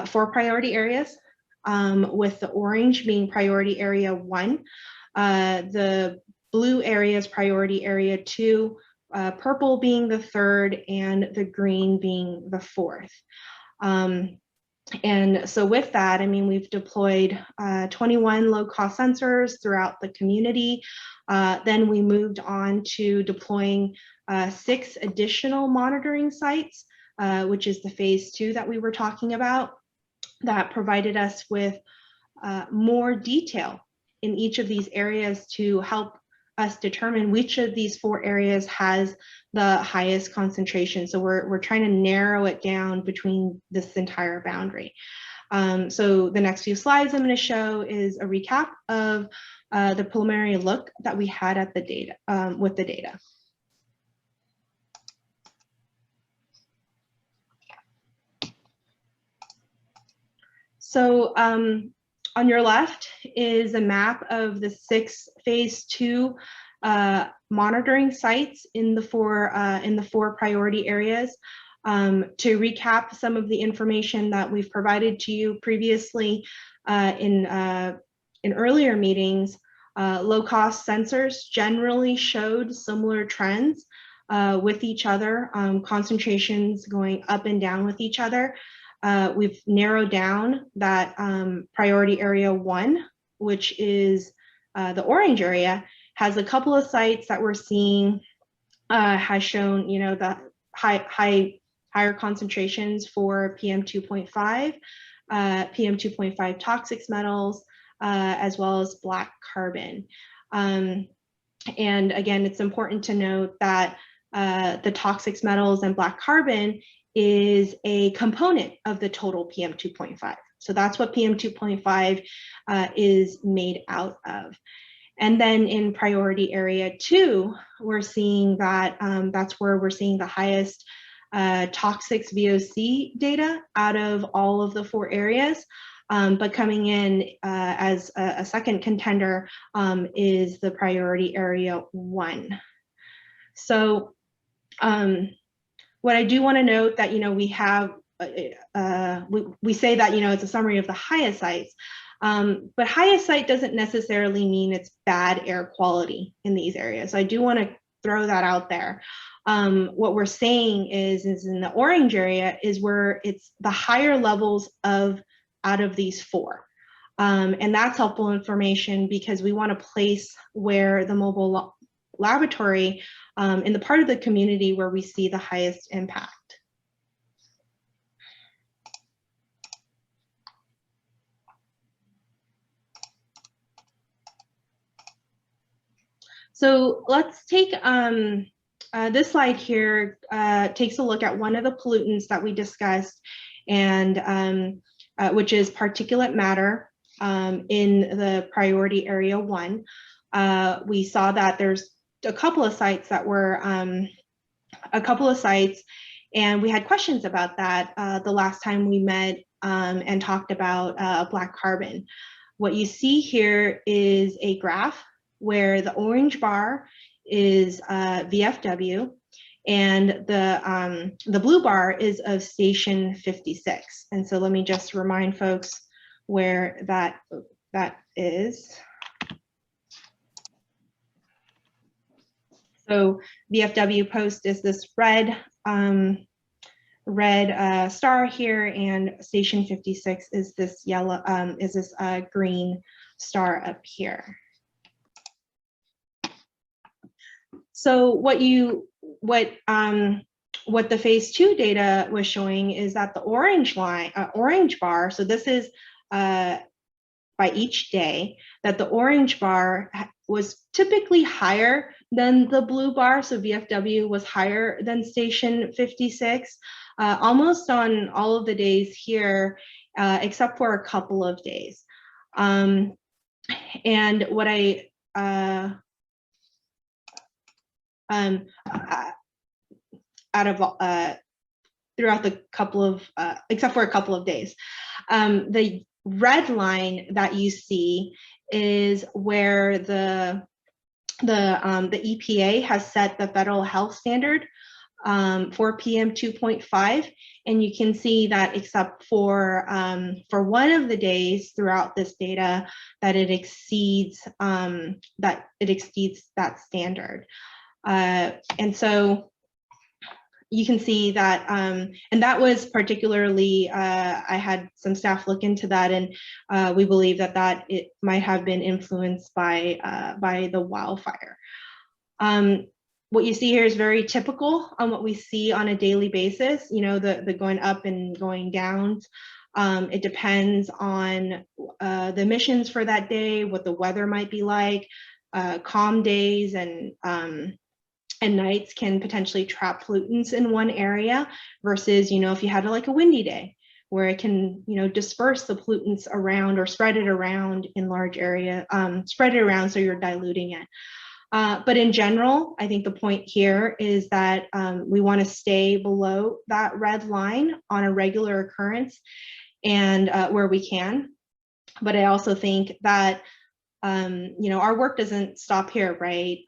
4 priority areas, with the orange being priority area 1, the blue areas priority area 2, purple being the 3rd, and the green being the 4th. And so with that, we've deployed 21 low-cost sensors throughout the community. Then we moved on to deploying 6 additional monitoring sites, which is the phase 2 that we were talking about, that provided us with more detail in each of these areas to help us determine which of these 4 areas has the highest concentration. So we're trying to narrow it down between this entire boundary. So the next few slides I'm going to show is a recap of the preliminary look that we had at the data, with the data. So on your left is a map of the 6 phase 2 monitoring sites in the 4 priority areas. To recap some of the information that we've provided to you previously in earlier meetings, low-cost sensors generally showed similar trends with each other, concentrations going up and down with each other. We've narrowed down that priority area 1, which is the orange area, has a couple of sites that we're seeing has shown, the higher concentrations for PM2.5, PM2.5 toxic metals, as well as black carbon. And again, it's important to note that the toxic metals and black carbon is a component of the total PM2.5. So that's what PM2.5 is made out of. And then in priority area 2, we're seeing that that's where we're seeing the highest toxics VOC data out of all of the 4 areas. But coming in as a second contender is the priority area 1. So what I do want to note that, we have, we say that, it's a summary of the highest sites, but highest site doesn't necessarily mean it's bad air quality in these areas. So I do want to throw that out there. What we're saying is in the orange area is where it's the higher levels out of these 4. And that's helpful information because we want to place where the mobile laboratory in the part of the community where we see the highest impact. So let's take this slide here takes a look at one of the pollutants that we discussed, and which is particulate matter in the priority area 1. We saw that there's a couple of sites that were and we had questions about that the last time we met and talked about black carbon. What you see here is a graph where the orange bar is VFW and the blue bar is of station 56. And so let me just remind folks where that is. So VFW post is this red star here, and station 56 is this yellow green star up here. So what the phase 2 data was showing is that the orange bar, so this is by each day, that the orange bar was typically higher than the blue bar. So VFW was higher than station 56, almost on all of the days here, except for a couple of days. And what throughout the couple of, except for a couple of days. The red line that you see is where the EPA has set the federal health standard for PM 2.5, and you can see that except for one of the days throughout this data, that it exceeds that standard. And so you can see that, and that was particularly, I had some staff look into that, and we believe that it might have been influenced by the wildfire. What you see here is very typical on what we see on a daily basis, the going up and going down. It depends on the emissions for that day, what the weather might be like. Calm days and nights can potentially trap pollutants in one area versus, if you had like a windy day where it can, disperse the pollutants around or spread it around in large area, spread it around so you're diluting it. But in general, I think the point here is that we want to stay below that red line on a regular occurrence and where we can. But I also think that our work doesn't stop here, right?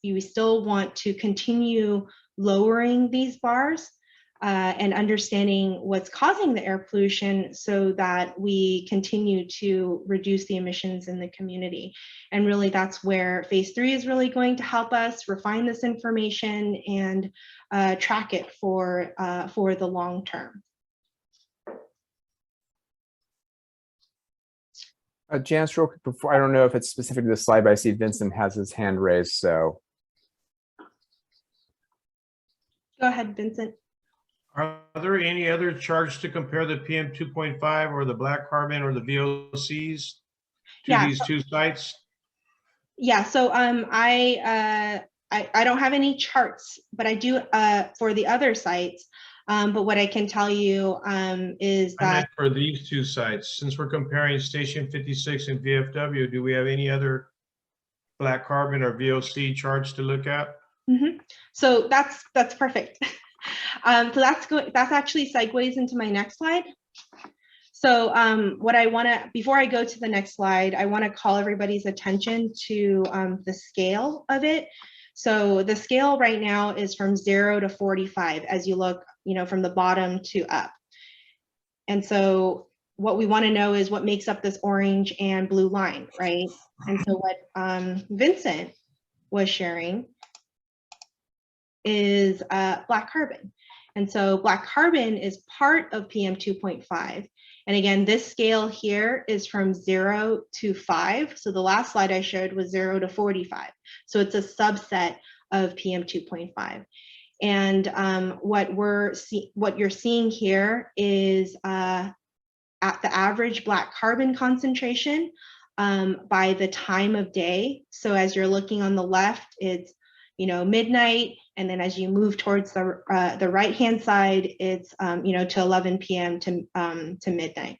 We still want to continue lowering these bars and understanding what's causing the air pollution so that we continue to reduce the emissions in the community. And really that's where phase 3 is really going to help us refine this information and track it for the long term. Janice, real quick before, I don't know if it's specific to this slide, but I see Vincent has his hand raised, so. Go ahead, Vincent. Are there any other charts to compare the PM 2.5 or the black carbon or the VOCs to these two sites? Yeah, so I don't have any charts, but I do for the other sites. But what I can tell you is that— I meant for these two sites, since we're comparing station 56 and VFW, do we have any other black carbon or VOC charts to look at? Mm-hmm. So that's perfect. So that's actually segues into my next slide. So what I want to, before I go to the next slide, I want to call everybody's attention to the scale of it. So the scale right now is from 0 to 45 as you look, from the bottom to up. And so what we want to know is what makes up this orange and blue line, right? And so what Vincent was sharing is black carbon. And so black carbon is part of PM 2.5. And again, this scale here is from 0 to 5. So the last slide I showed was 0 to 45. So it's a subset of PM 2.5. And what you're seeing here is at the average black carbon concentration by the time of day. So as you're looking on the left, it's midnight, and then as you move towards the right hand side, it's to 11 p.m. to midnight.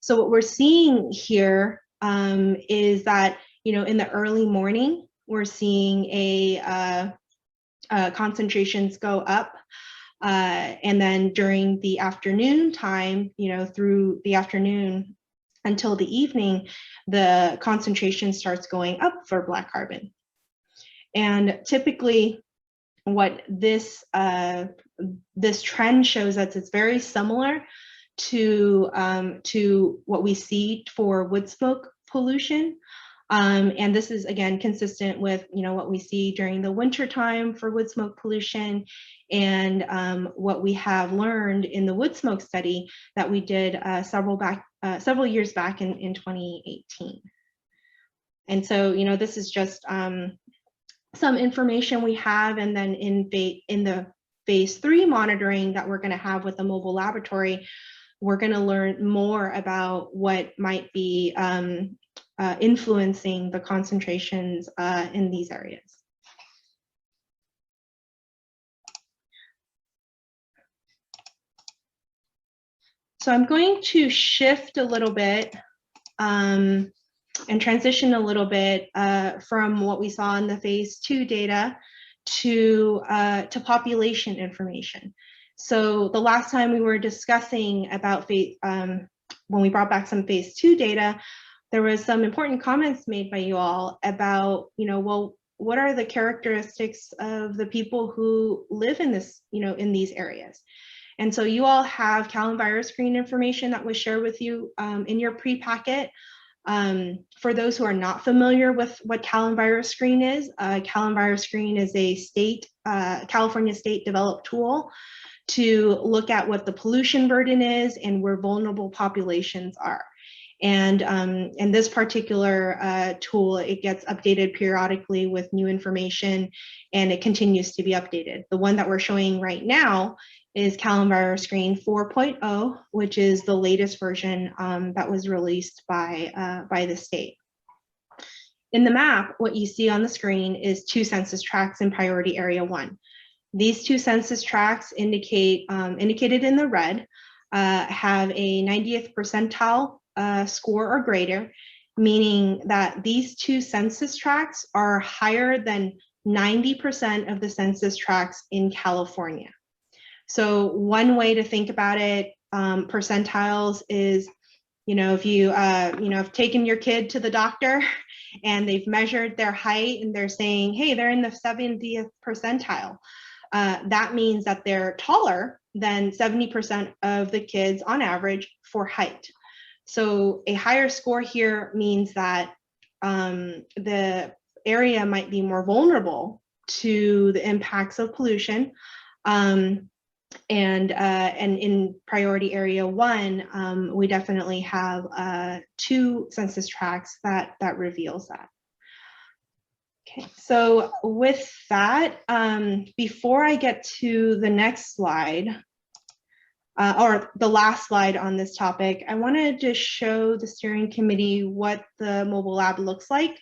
So what we're seeing here is that in the early morning we're seeing concentrations go up, and then during the afternoon time, through the afternoon until the evening, the concentration starts going up for black carbon. And typically what this trend shows us, it's very similar to what we see for wood smoke pollution. And this is again consistent with what we see during the winter time for wood smoke pollution, and what we have learned in the wood smoke study that we did several years back in 2018. And so this is just some information we have, and then in the phase 3 monitoring that we're going to have with the mobile laboratory, we're going to learn more about what might be influencing the concentrations in these areas. So I'm going to shift a little bit and transition a little bit from what we saw in the phase 2 data to population information. So the last time we were discussing about when we brought back some phase 2 data, there was some important comments made by you all about, well, what are the characteristics of the people who live in this, in these areas? And so you all have Cal and virus screen information that was shared with you in your pre-packet. For those who are not familiar with what Cal and virus screen is, Cal and virus screen is a California state developed tool to look at what the pollution burden is and where vulnerable populations are. And this particular tool, it gets updated periodically with new information, and it continues to be updated. The one that we're showing right now is Cal and virus screen 4.0, which is the latest version that was released by the state. In the map, what you see on the screen is 2 census tracts in priority area 1. These 2 census tracts indicated in the red have a 90th percentile score or greater, meaning that these 2 census tracts are higher than 90% of the census tracts in California. So one way to think about it, percentiles is, if you have taken your kid to the doctor and they've measured their height and they're saying, hey, they're in the 70th percentile. That means that they're taller than 70% of the kids on average for height. So a higher score here means that the area might be more vulnerable to the impacts of pollution. And in priority area 1, we definitely have 2 census tracts that reveals that. Okay, so with that, before I get to the next slide, or the last slide on this topic, I wanted to show the steering committee what the mobile lab looks like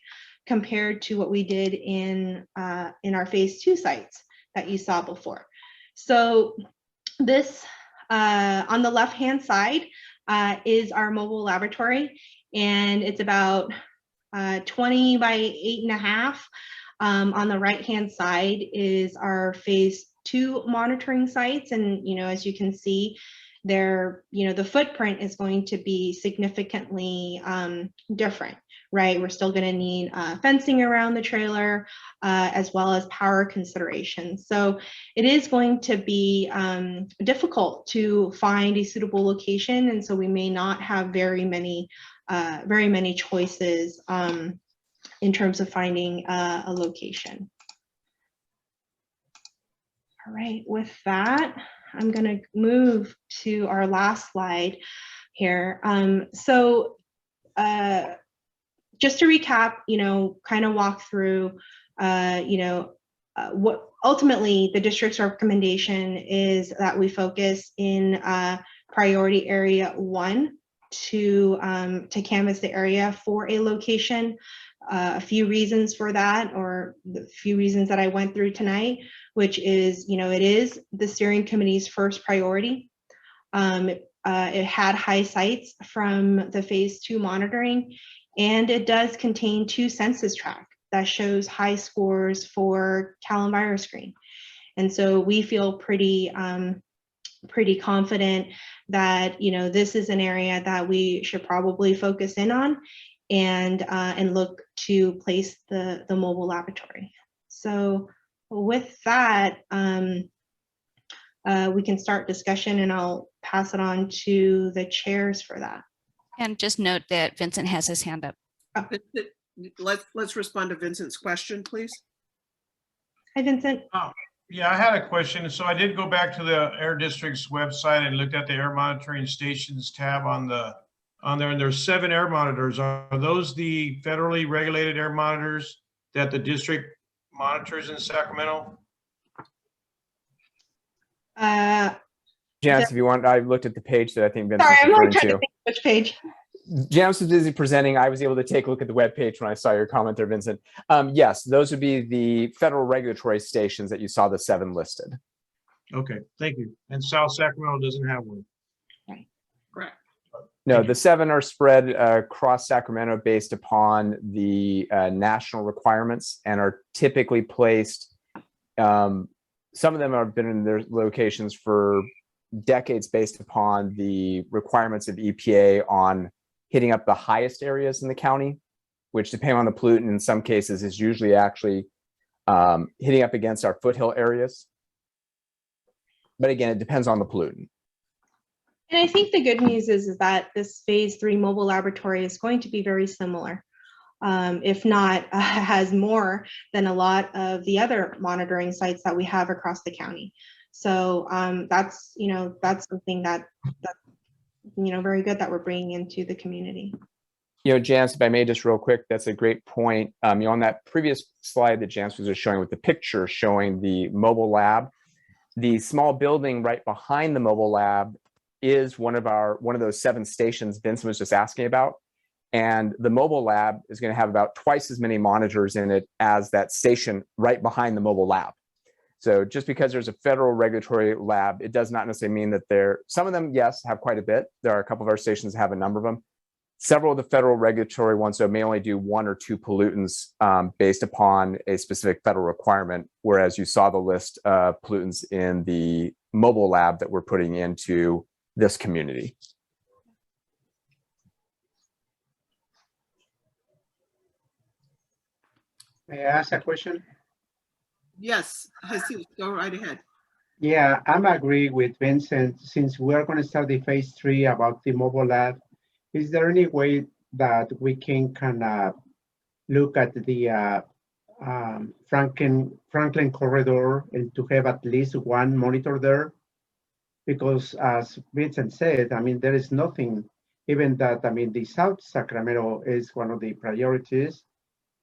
compared to what we did in our phase 2 sites that you saw before. So this, on the left-hand side, is our mobile laboratory, and it's about 20 by 8.5. On the right-hand side is our phase 2 monitoring sites. And, as you can see, the footprint is going to be significantly different, right? We're still going to need fencing around the trailer, as well as power considerations. So it is going to be difficult to find a suitable location, and so we may not have very many choices in terms of finding a location. All right, with that, I'm going to move to our last slide here. Just to recap, kind of walk through, what ultimately the district's recommendation is that we focus in priority area 1 to canvass the area for a location. A few reasons for that, or the few reasons that I went through tonight, which is, it is the steering committee's first priority. It had high sites from the phase 2 monitoring, and it does contain 2 census tracts that shows high scores for Cal and virus screen. And so we feel pretty confident that, this is an area that we should probably focus in on and look to place the mobile laboratory. So with that, we can start discussion, and I'll pass it on to the chairs for that. And just note that Vincent has his hand up. Oh. Let's respond to Vincent's question, please. Hi, Vincent. Oh, yeah, I had a question. So I did go back to the Air District's website and looked at the air monitoring stations tab on there, and there's 7 air monitors. Are those the federally regulated air monitors that the district monitors in Sacramento? Janice, if you want, I looked at the page that I think Vincent's sorry, I'm referring trying to to. think which page. Janice was busy presenting. I was able to take a look at the web page when I saw your comment there, Vincent. Yes, those would be the federal regulatory stations that you saw the 7 listed. Okay, thank you. And South Sacramento doesn't have one. Right. Correct. No, the 7 are spread across Sacramento based upon the national requirements and are typically placed. Some of them have been in their locations for decades based upon the requirements of EPA on hitting up the highest areas in the county, which depending on the pollutant in some cases is usually actually hitting up against our foothill areas. But again, it depends on the pollutant. And I think the good news is that this phase 3 mobile laboratory is going to be very similar, if not has more than a lot of the other monitoring sites that we have across the county. So that's something that's very good that we're bringing into the community. Janice, if I may just real quick, that's a great point. On that previous slide that Janice was just showing with the picture showing the mobile lab, the small building right behind the mobile lab is one of those 7 stations Vincent was just asking about. And the mobile lab is going to have about twice as many monitors in it as that station right behind the mobile lab. So just because there's a federal regulatory lab, it does not necessarily mean that some of them, yes, have quite a bit. There are a couple of our stations that have a number of them. Several of the federal regulatory ones, though, may only do 1 or 2 pollutants based upon a specific federal requirement, whereas you saw the list of pollutants in the mobile lab that we're putting into this community. May I ask a question? Yes, Jesus, go right ahead. Yeah, I'm agree with Vincent. Since we're going to start the phase 3 about the mobile lab, is there any way that we can kind of look at the Franklin corridor and to have at least 1 monitor there? Because as Vincent said, I mean, there is nothing, even that, I mean, the South Sacramento is one of the priorities,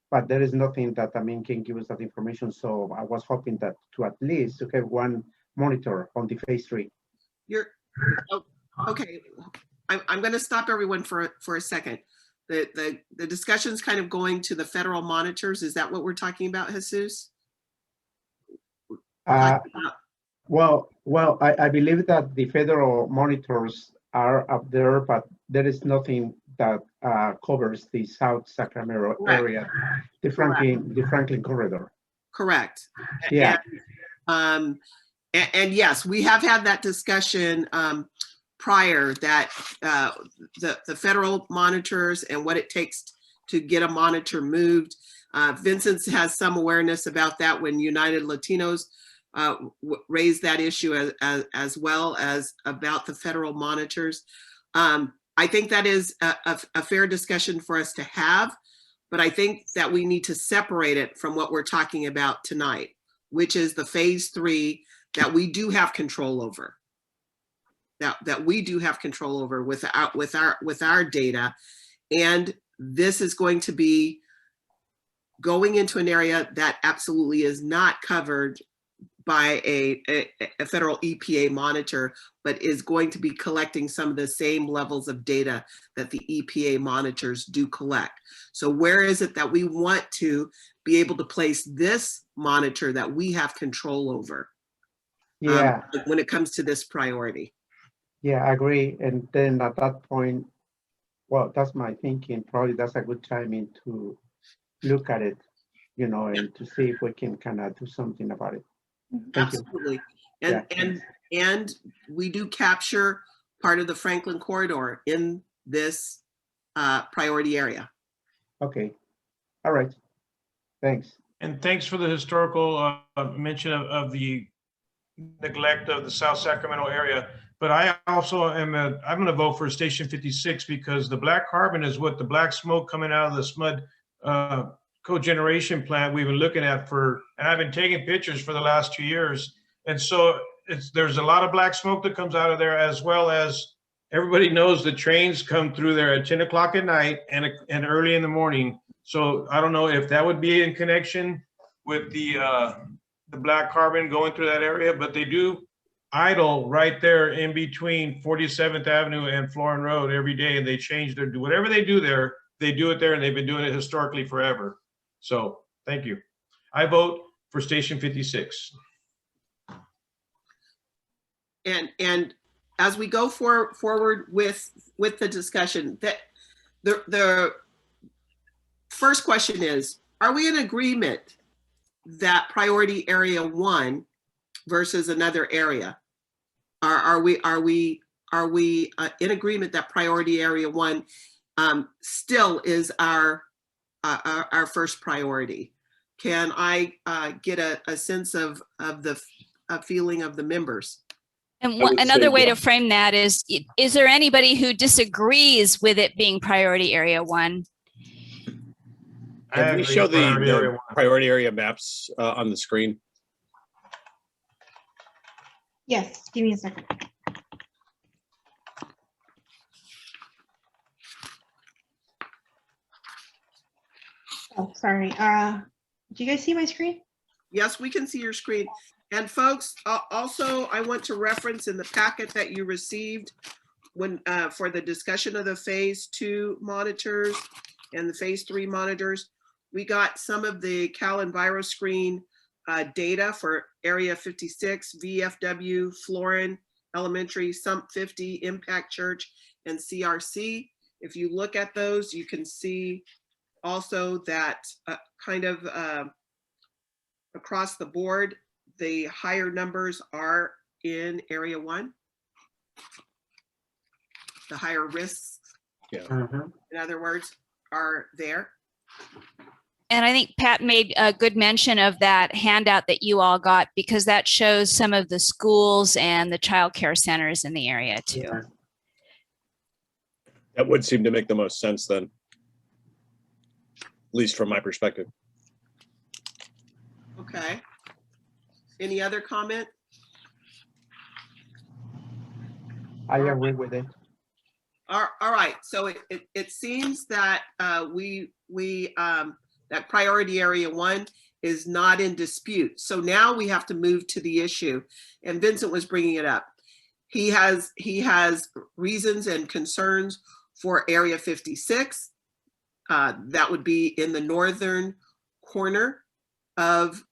but there is nothing that, I mean, can give us that information. So I was hoping that to at least to have 1 monitor on the phase 3. Okay. I'm going to stop everyone for a second. The discussion's kind of going to the federal monitors. Is that what we're talking about, Jesus? Well, I believe that the federal monitors are up there, but there is nothing that covers the South Sacramento area, the Franklin corridor. Correct. Yeah. And, And yes, we have had that discussion prior that the federal monitors and what it takes to get a monitor moved. Vincent has some awareness about that when United Latinos raised that issue as well as about the federal monitors. I think that is a fair discussion for us to have, but I think that we need to separate it from what we're talking about tonight, which is the phase 3 that we do have control over. That we do have control over with our data, and this is going to be going into an area that absolutely is not covered by a federal EPA monitor, but is going to be collecting some of the same levels of data that the EPA monitors do collect. So where is it that we want to be able to place this monitor that we have control over? Yeah. When it comes to this priority. Yeah, I agree. And then at that point, well, that's my thinking. Probably that's a good timing to look at it, you know, and to see if we can kind of do something about it. Thank Absolutely. you. And we do capture part of the Franklin corridor in this priority area. Okay. All right. Thanks. And thanks for the historical mention of the neglect of the South Sacramento area. But I also I'm going to vote for Station 56 because the black carbon is what the black smoke coming out of the SMUD cogeneration plant we've been looking at and I've been taking pictures for the last 2 years. And so there's a lot of black smoke that comes out of there, as well as everybody knows the trains come through there at 10 o'clock at night and early in the morning. So I don't know if that would be in connection with the black carbon going through that area, but they do idle right there in between 47th Avenue and Florin Road every day, and they change whatever they do there, they do it there, and they've been doing it historically forever. So thank you. I vote for Station 56. And as we go forward with the discussion, that the first question is, are we in agreement that priority area 1 versus another area? Are we in agreement that priority area 1 still is our first priority? Can I get a sense of the feeling of the members? And another way to frame that is there anybody who disagrees with it being priority area 1? Can we show the priority area maps on the screen? Yes, give me a second. Oh, sorry. Do you guys see my screen? Yes, we can see your screen. And folks, also, I want to reference in the packet that you received when for the discussion of the phase 2 monitors and the phase 3 monitors, we got some of the Cal EnviroScreen data for Area 56, VFW, Florin Elementary, Sump 50, Impact Church, and CRC. If you look at those, you can see also that kind of across the board, the higher numbers are in Area 1. The higher risks, in other words, are there. And I think Pat made a good mention of that handout that you all got, because that shows some of the schools and the child care centers in the area too. Yeah. That would seem to make the most sense then, at least from my perspective. Okay. Any other comment? I agree with it. All right. So it seems that that priority area 1 is not in dispute. So now we have to move to the issue, and Vincent was bringing it up. He has reasons and concerns for Area 56. That would be in the northern corner of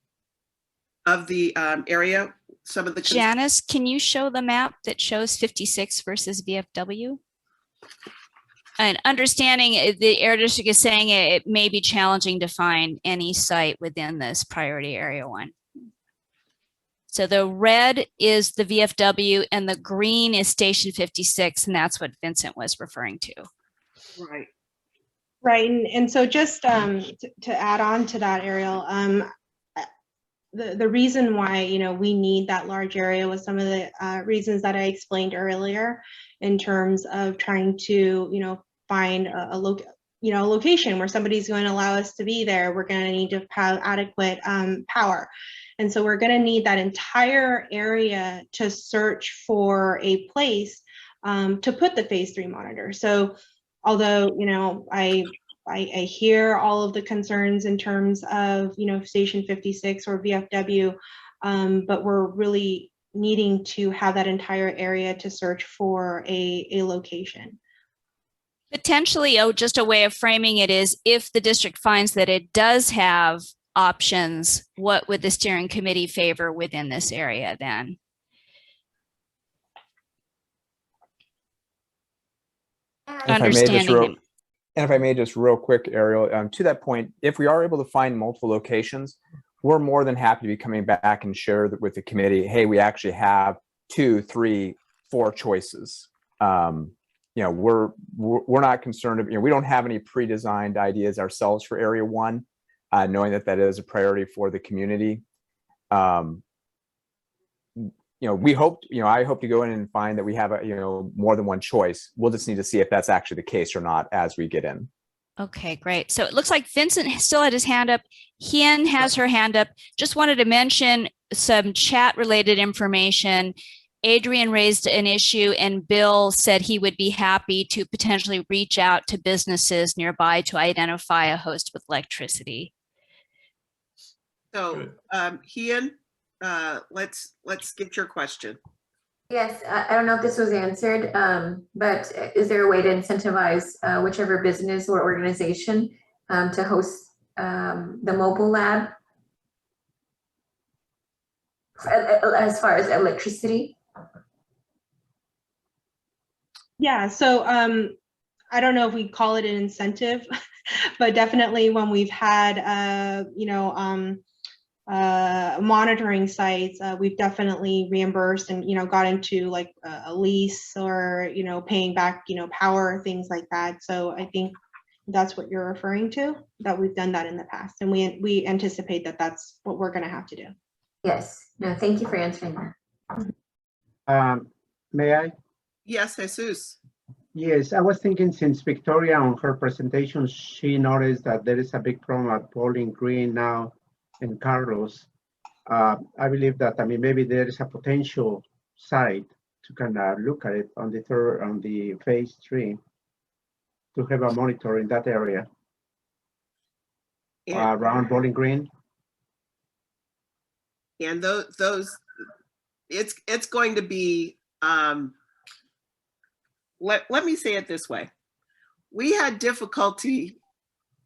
the area. Some of the Janice, can you show the map that shows 56 versus VFW? And understanding the Air District is saying it may be challenging to find any site within this priority area 1. So the red is the VFW and the green is Station 56, and that's what Vincent was referring to. Right. Right, and so just to add on to that, Ariel, the reason why we need that large area was some of the reasons that I explained earlier, in terms of trying to find a location where somebody's going to allow us to be there. We're going to need to have adequate power, and so we're going to need that entire area to search for a place to put the phase 3 monitor. So although I hear all of the concerns in terms of Station 56 or VFW, but we're really needing to have that entire area to search for a location. Potentially, just a way of framing it is, if the district finds that it does have options, what would the steering committee favor within this area then? If I may just real quick, Ariel, to that point, if we are able to find multiple locations, we're more than happy to be coming back and share with the committee, hey, we actually have 2, 3, 4 choices. We're not concerned, we don't have any pre-designed ideas ourselves for Area 1, knowing that is a priority for the community. We hope, I hope to go in and find that we have more than one choice. We'll just need to see if that's actually the case or not as we get in. Okay, great. So it looks like Vincent still had his hand up. Hien has her hand up. Just wanted to mention some chat related information. Adrian raised an issue and Bill said he would be happy to potentially reach out to businesses nearby to identify a host with electricity. So Hien, let's get your question. Yes, I don't know if this was answered, but is there a way to incentivize whichever business or organization to host the mobile lab as far as electricity? Yeah, so I don't know if we call it an incentive, but definitely when we've had monitoring sites, we've definitely reimbursed and got into like a lease or paying back power, things like that. So I think that's what you're referring to, that we've done that in the past, and we anticipate that that's what we're going to have to do. Yes. No, thank you for answering that. May I? Yes, Jesus. Yes, I was thinking, since Victoria on her presentation, she noticed that there is a big problem at Bowling Green now in Carlos. I believe that, maybe there is a potential site to kind of look at it on the phase 3 to have a monitor in that area around Bowling Green. And those it's going to be, let me say it this way. We had difficulty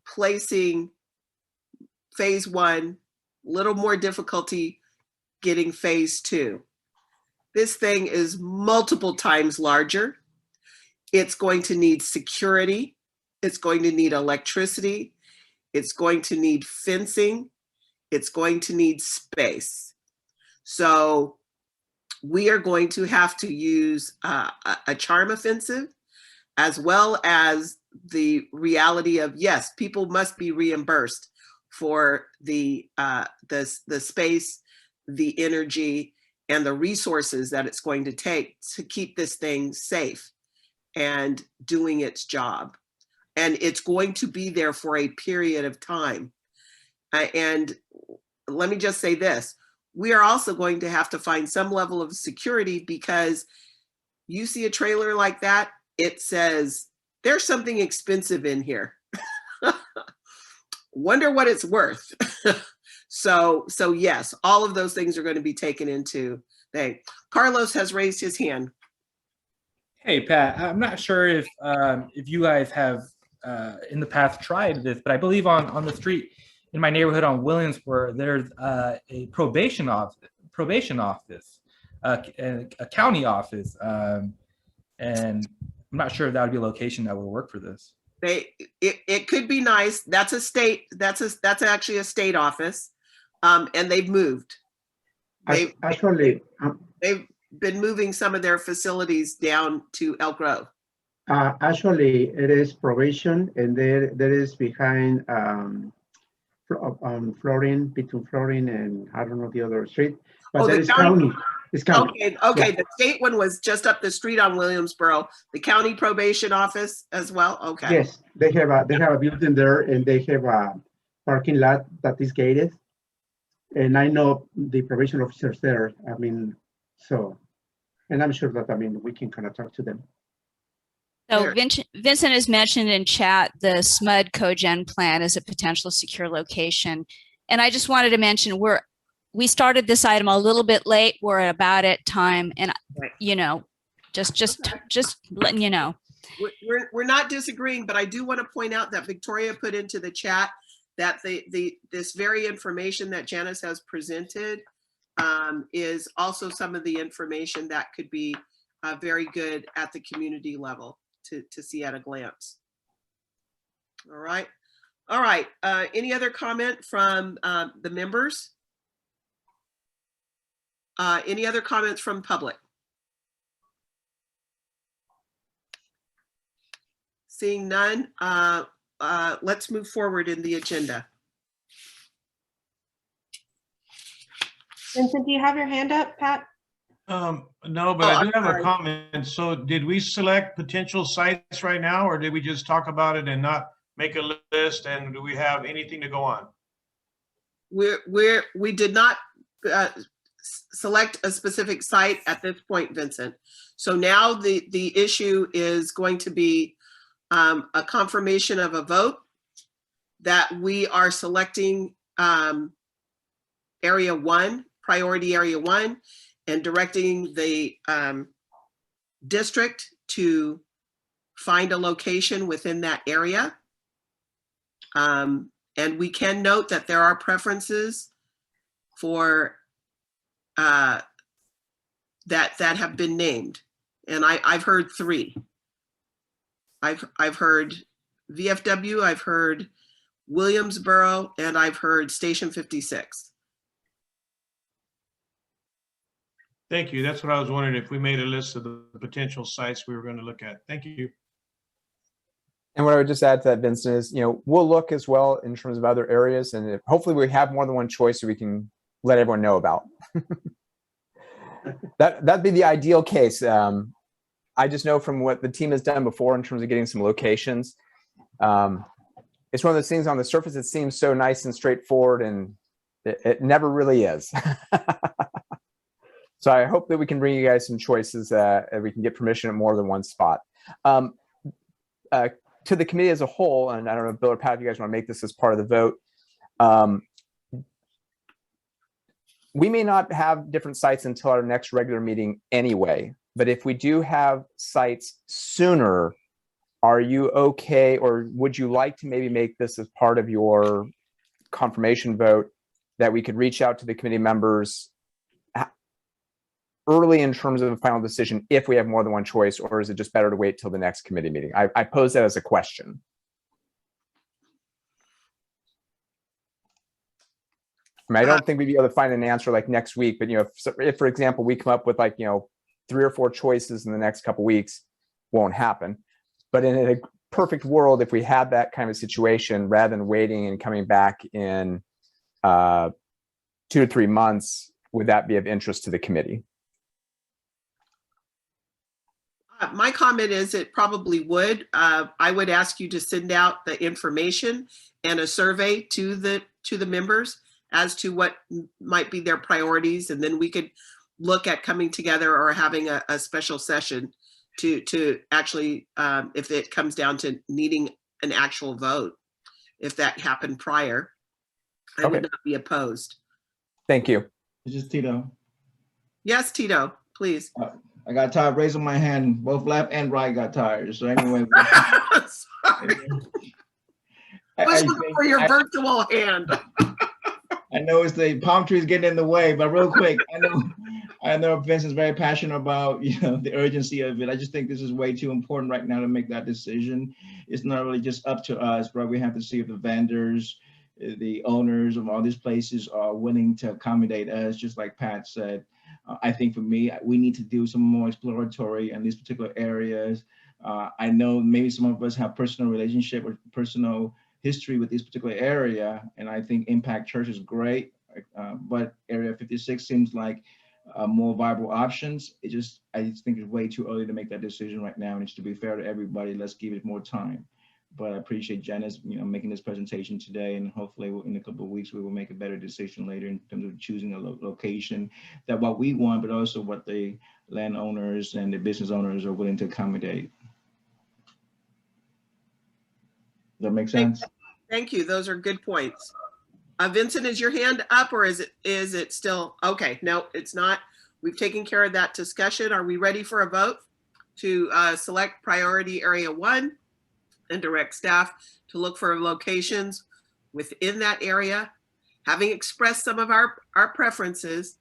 placing phase 1, little more difficulty getting phase 2. This thing is multiple times larger. It's going to need security. It's going to need electricity. It's going to need fencing. It's going to need space. So we are going to have to use a charm offensive, as well as the reality of, yes, people must be reimbursed for the space, the energy, and the resources that it's going to take to keep this thing safe and doing its job. And it's going to be there for a period of time. And let me just say this, we are also going to have to find some level of security, because you see a trailer like that, it says, there's something expensive in here. Wonder what it's worth. So yes, all of those things are going to be taken into thing. Carlos has raised his hand. Hey, Pat, I'm not sure if you guys have in the past tried this, but I believe on the street in my neighborhood on Williamsburg, there's a probation office, a county office, and I'm not sure if that would be a location that would work for this. It could be nice. That's a state. That's actually a state office, and they've moved. Actually, they've been moving some of their facilities down to Elk Grove. actually, it is probation, and there is behind Florin, between Florin and I don't know the other street, but Oh, there the is county. county. It's county. Okay. Yeah. The state one was just up the street on Williamsboro. The county probation office as well. Okay. Yes, they have a building there, and they have a parking lot that is gated. And I know the probation officers there. I mean, so, and I'm sure that we can kind of talk to them. So Vincent has mentioned in chat the SMUD cogen plan as a potential secure location. And I just wanted to mention we started this item a little bit late. We're at about at time, and just letting you know. We're not disagreeing, but I do want to point out that Victoria put into the chat that this very information that Janice has presented is also some of the information that could be very good at the community level to see at a glance. All right. Any other comment from the members? Any other comments from public? Seeing none, let's move forward in the agenda. Vincent, do you have your hand up, Pat? No, but I do have a comment. So did we select potential sites right now, or did we just talk about it and not make a list? And do we have anything to go on? We did not select a specific site at this point, Vincent. So now the issue is going to be a confirmation of a vote that we are selecting area 1, priority area 1, and directing the district to find a location within that area. And we can note that there are preferences for that have been named. And I've heard 3. I've heard VFW, I've heard Williamsboro, and I've heard Station 56. Thank you. That's what I was wondering, if we made a list of the potential sites we were going to look at. Thank you. And what I would just add to that, Vincent, is we'll look as well in terms of other areas, and hopefully we have more than one choice so we can let everyone know about. That'd be the ideal case. I just know from what the team has done before in terms of getting some locations. It's one of those things on the surface, it seems so nice and straightforward, and it never really is. So I hope that we can bring you guys some choices and we can get permission at more than one spot. To the committee as a whole, and I don't know if Bill or Pat, if you guys want to make this as part of the vote, we may not have different sites until our next regular meeting anyway. But if we do have sites sooner, are you okay, or would you like to maybe make this as part of your confirmation vote, that we could reach out to the committee members early in terms of a final decision if we have more than one choice, or is it just better to wait till the next committee meeting? I pose that as a question. I don't think we'd be able to find an answer like next week, but if for example, we come up with 3 or 4 choices in the next couple of weeks, won't happen. But in a perfect world, if we had that kind of situation, rather than waiting and coming back in 2 to 3 months, would that be of interest to the committee? My comment is it probably would. I would ask you to send out the information and a survey to the members as to what might be their priorities, and then we could look at coming together or having a special session to actually, if it comes down to needing an actual vote, if that happened prior, I would not be opposed. Thank you. This is Tito. Yes, Tito, please. I got tired of raising my hand. Both left and right got tired. So anyway. Let's look for your virtual hand. I know it's the palm trees getting in the way, but real quick, I know Vincent's very passionate about the urgency of it. I just think this is way too important right now to make that decision. It's not really just up to us, but we have to see if the vendors the owners of all these places are willing to accommodate us, just like Pat said. I think for me, we need to do some more exploratory in these particular areas. I know maybe some of us have personal relationship or personal history with this particular area, and I think Impact Church is great, but Area 56 seems like more viable options. I just think it's way too early to make that decision right now. And it's to be fair to everybody, let's give it more time. But I appreciate Janice, making this presentation today, and hopefully in a couple of weeks we will make a better decision later in terms of choosing a location that what we want, but also what the landowners and the business owners are willing to accommodate. Does that make sense? Thank you. Those are good points. Vincent, is your hand up, or is it still? Okay, no, it's not. We've taken care of that discussion. Are we ready for a vote to select priority area 1 and direct staff to look for locations within that area, having expressed some of our preferences,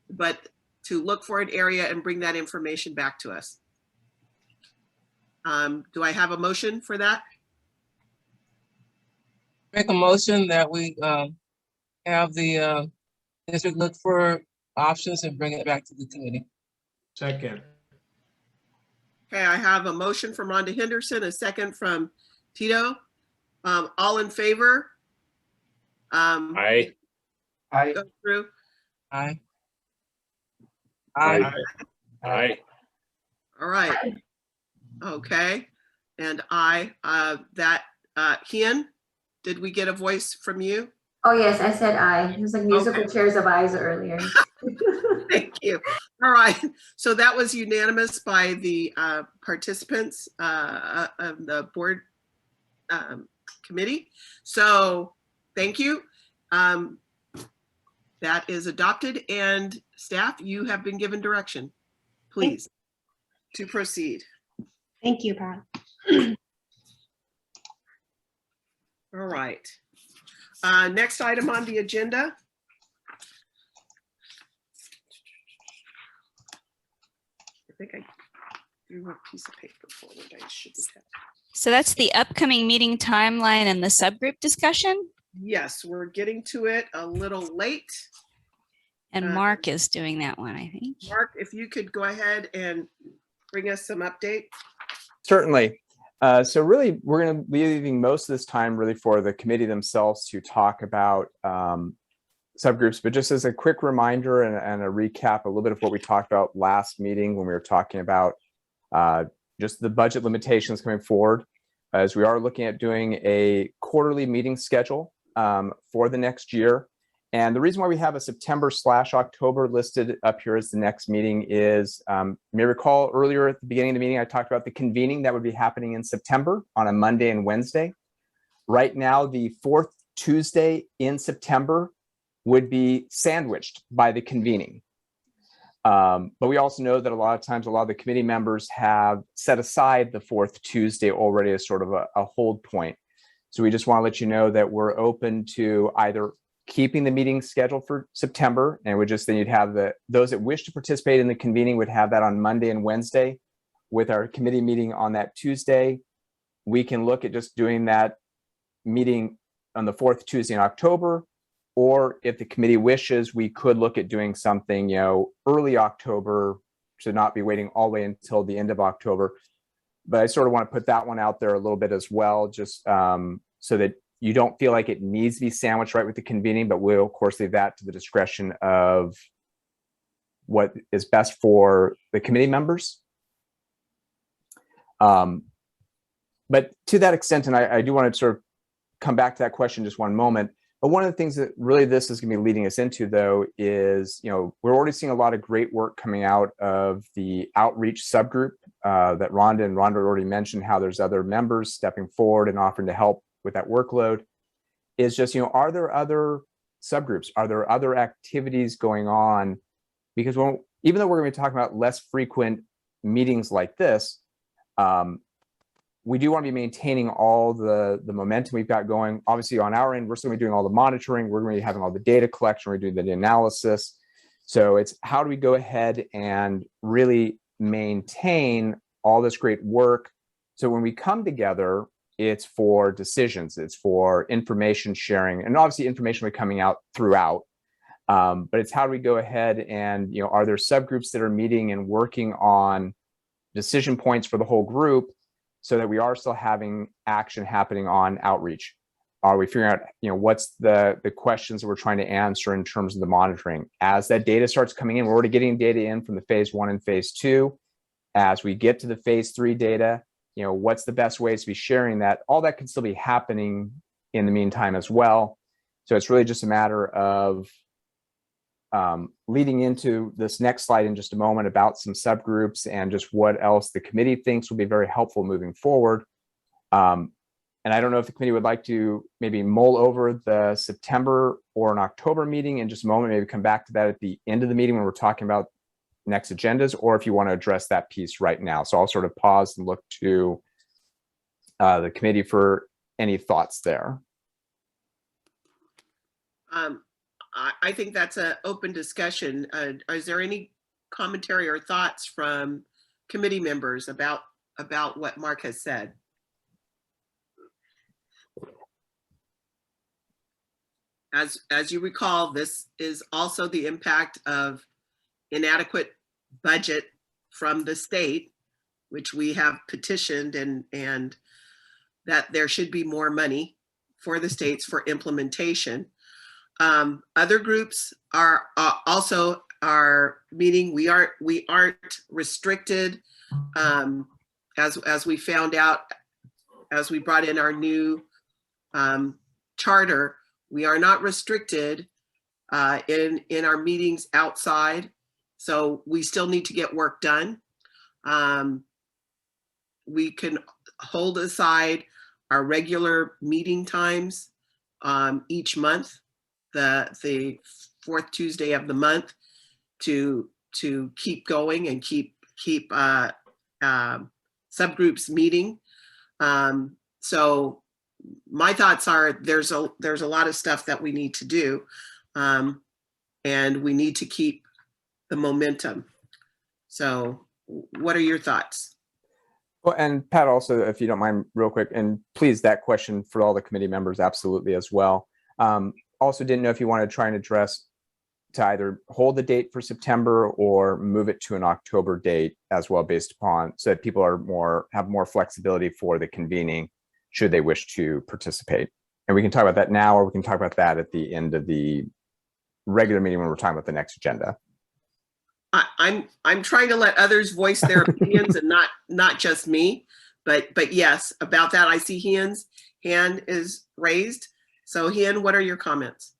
but to look for an area and bring that information back to us? Do I have a motion for that? Make a motion that we have the district look for options and bring it back to the committee. Second. Okay, I have a motion from Rhonda Henderson, a second from Tito. All in favor? Aye. Aye. Go through. Aye. Aye. Aye. All right. Okay. And Hien, did we get a voice from you? Oh, yes, I said aye. It was like musical chairs of ayes earlier. Thank you. All right. So that was unanimous by the participants of the board committee. So thank you. That is adopted, and staff, you have been given direction, please, to proceed. Thank you, Pat. All right. Next item on the agenda. I think I threw a piece of paper forward. I shouldn't have. So that's the upcoming meeting timeline and the subgroup discussion. Yes, we're getting to it a little late. And Mark is doing that one, I think. Mark, if you could go ahead and bring us some update. Certainly. So really, we're going to be leaving most of this time really for the committee themselves to talk about subgroups. But just as a quick reminder and a recap, a little bit of what we talked about last meeting when we were talking about just the budget limitations coming forward, as we are looking at doing a quarterly meeting schedule for the next year. And the reason why we have a September/October listed up here as the next meeting is, you may recall earlier at the beginning of the meeting, I talked about the convening that would be happening in September on a Monday and Wednesday. Right now, the 4th Tuesday in September would be sandwiched by the convening. But we also know that a lot of times, a lot of the committee members have set aside the 4th Tuesday already as sort of a hold point. So we just want to let you know that we're open to either keeping the meeting scheduled for September, and we just then you'd have those that wish to participate in the convening would have that on Monday and Wednesday, with our committee meeting on that Tuesday. We can look at just doing that meeting on the 4th Tuesday in October, or if the committee wishes, we could look at doing something, early October, to not be waiting all the way until the end of October. But I sort of want to put that one out there a little bit as well, just so that you don't feel like it needs to be sandwiched right with the convening, but we'll of course leave that to the discretion of what is best for the committee members. But to that extent, and I do want to sort of come back to that question just one moment, but one of the things that really this is going to be leading us into, though, is, we're already seeing a lot of great work coming out of the outreach subgroup that Rhonda already mentioned, how there's other members stepping forward and offering to help with that workload. Is just, are there other subgroups? Are there other activities going on? Because even though we're going to be talking about less frequent meetings like this, we do want to be maintaining all the momentum we've got going. Obviously, on our end, we're still going to be doing all the monitoring. We're going to be having all the data collection. We're doing the analysis. So it's how do we go ahead and really maintain all this great work? So when we come together it's for decisions, it's for information sharing, and obviously information will be coming out throughout. But it's how do we go ahead and, are there subgroups that are meeting and working on decision points for the whole group so that we are still having action happening on outreach? Are we figuring out, what's the questions that we're trying to answer in terms of the monitoring? As that data starts coming in, we're already getting data in from the phase 1 and phase 2. As we get to the phase 3 data, what's the best ways to be sharing that? All that can still be happening in the meantime as well. So it's really just a matter of leading into this next slide in just a moment about some subgroups and just what else the committee thinks will be very helpful moving forward. And I don't know if the committee would like to maybe mull over the September or an October meeting in just a moment, maybe come back to that at the end of the meeting when we're talking about next agendas, or if you want to address that piece right now. So I'll sort of pause and look to the committee for any thoughts there. I think that's an open discussion. Is there any commentary or thoughts from committee members about what Mark has said? As you recall, this is also the impact of inadequate budget from the state, which we have petitioned, and that there should be more money for the states for implementation. Other groups are also are meeting. We aren't restricted, as we found out as we brought in our new charter. We are not restricted in our meetings outside, so we still need to get work done. We can hold aside our regular meeting times each month, the fourth Tuesday of the month, to keep going and keep subgroups meeting. So my thoughts are there's a lot of stuff that we need to do, and we need to keep the momentum. So what are your thoughts? Well, and Pat, also, if you don't mind, real quick, and please, that question for all the committee members, absolutely as well. Also didn't know if you want to try and address to either hold the date for September or move it to an October date as well, based upon, so that people have more flexibility for the convening should they wish to participate. And we can talk about that now, or we can talk about that at the end of the regular meeting when we're talking about the next agenda. I'm trying to let others voice their opinions and not just me, but yes, about that. I see Hien's hand is raised. So Hien, what are your comments?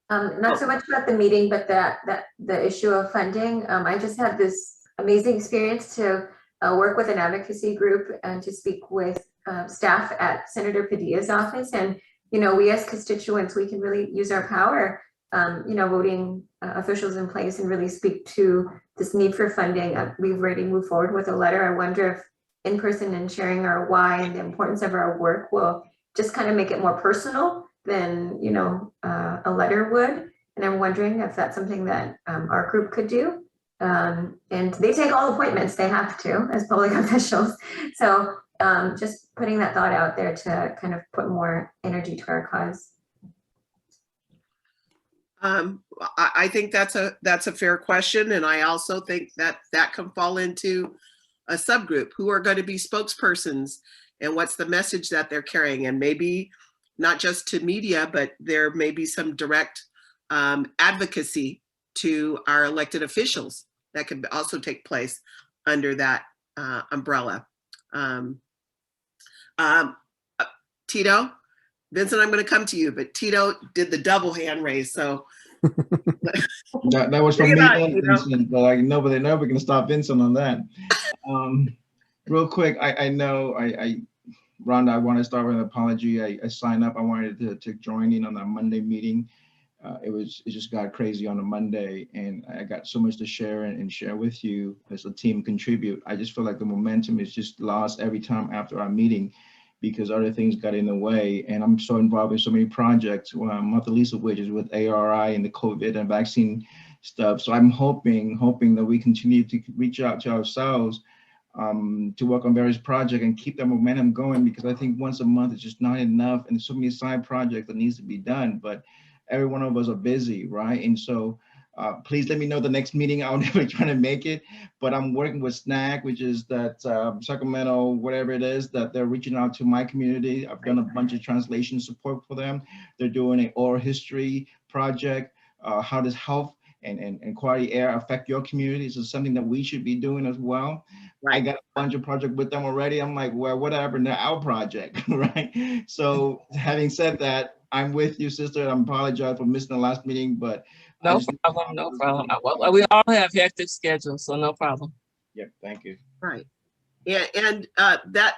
Not so much about the meeting, but the issue of funding. I just had this amazing experience to work with an advocacy group and to speak with staff at Senator Padilla's office. And, we as constituents, we can really use our power, voting officials in place and really speak to this need for funding. We've already moved forward with a letter. I wonder if in person and sharing our why and the importance of our work will just kind of make it more personal than, a letter would. And I'm wondering if that's something that our group could do. And they take all appointments, they have to, as public officials. So just putting that thought out there to kind of put more energy to our cause. I think that's a fair question. And I also think that can fall into a subgroup. Who are going to be spokespersons and what's the message that they're carrying? And maybe not just to media, but there may be some direct advocacy to our elected officials that could also take place under that umbrella. Tito, Vincent, I'm going to come to you, but Tito did the double hand raise, so. that was from me and Vincent, but nobody can stop Vincent on that. Real quick, I know Rhonda, I want to start with an apology. I signed up. I wanted to join in on that Monday meeting. It just got crazy on a Monday, and I got so much to share and share with you as a team contribute. I just feel like the momentum is just lost every time after our meeting because other things got in the way. And I'm so involved in so many projects, not the least of which is with ARI and the COVID and vaccine stuff. So I'm hoping that we continue to reach out to ourselves to work on various projects and keep that momentum going, because I think once a month is just not enough, and there's so many side projects that needs to be done, but every one of us are busy, right? And so please let me know the next meeting. I'll never try to make it, but I'm working with SNAC, which is that Sacramento, whatever it is, that they're reaching out to my community. I've done a bunch of translation support for them. They're doing an oral history project. How does health and quality air affect your communities is something that we should be doing as well. Right. I got a bunch of projects with them already. I'm like, well, whatever, they're our project, right? So having said that, I'm with you, sister. I apologize for missing the last meeting, but no problem, no problem. Well, we all have hectic schedules, so no problem. Yeah, thank you. Right. Yeah, and that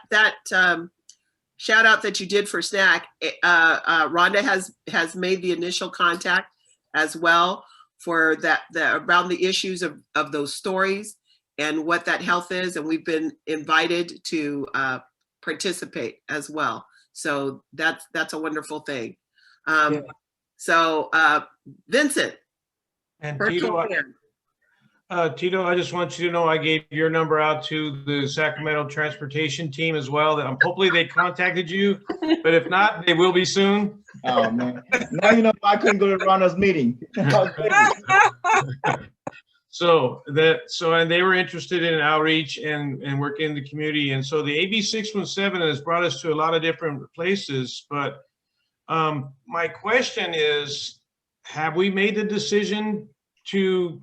shout out that you did for SNAC, Rhonda has made the initial contact as well for around the issues of those stories and what that health is, and we've been invited to participate as well. So that's a wonderful thing. Yeah. So Vincent, and Tito, Tito, I just want you to know I gave your number out to the Sacramento transportation team as well. That hopefully they contacted you, but if not, they will be soon. Oh man! Now you know I couldn't go to Ronald's meeting. And they were interested in outreach and working in the community, and so the AB 617 has brought us to a lot of different places. But my question is, have we made the decision to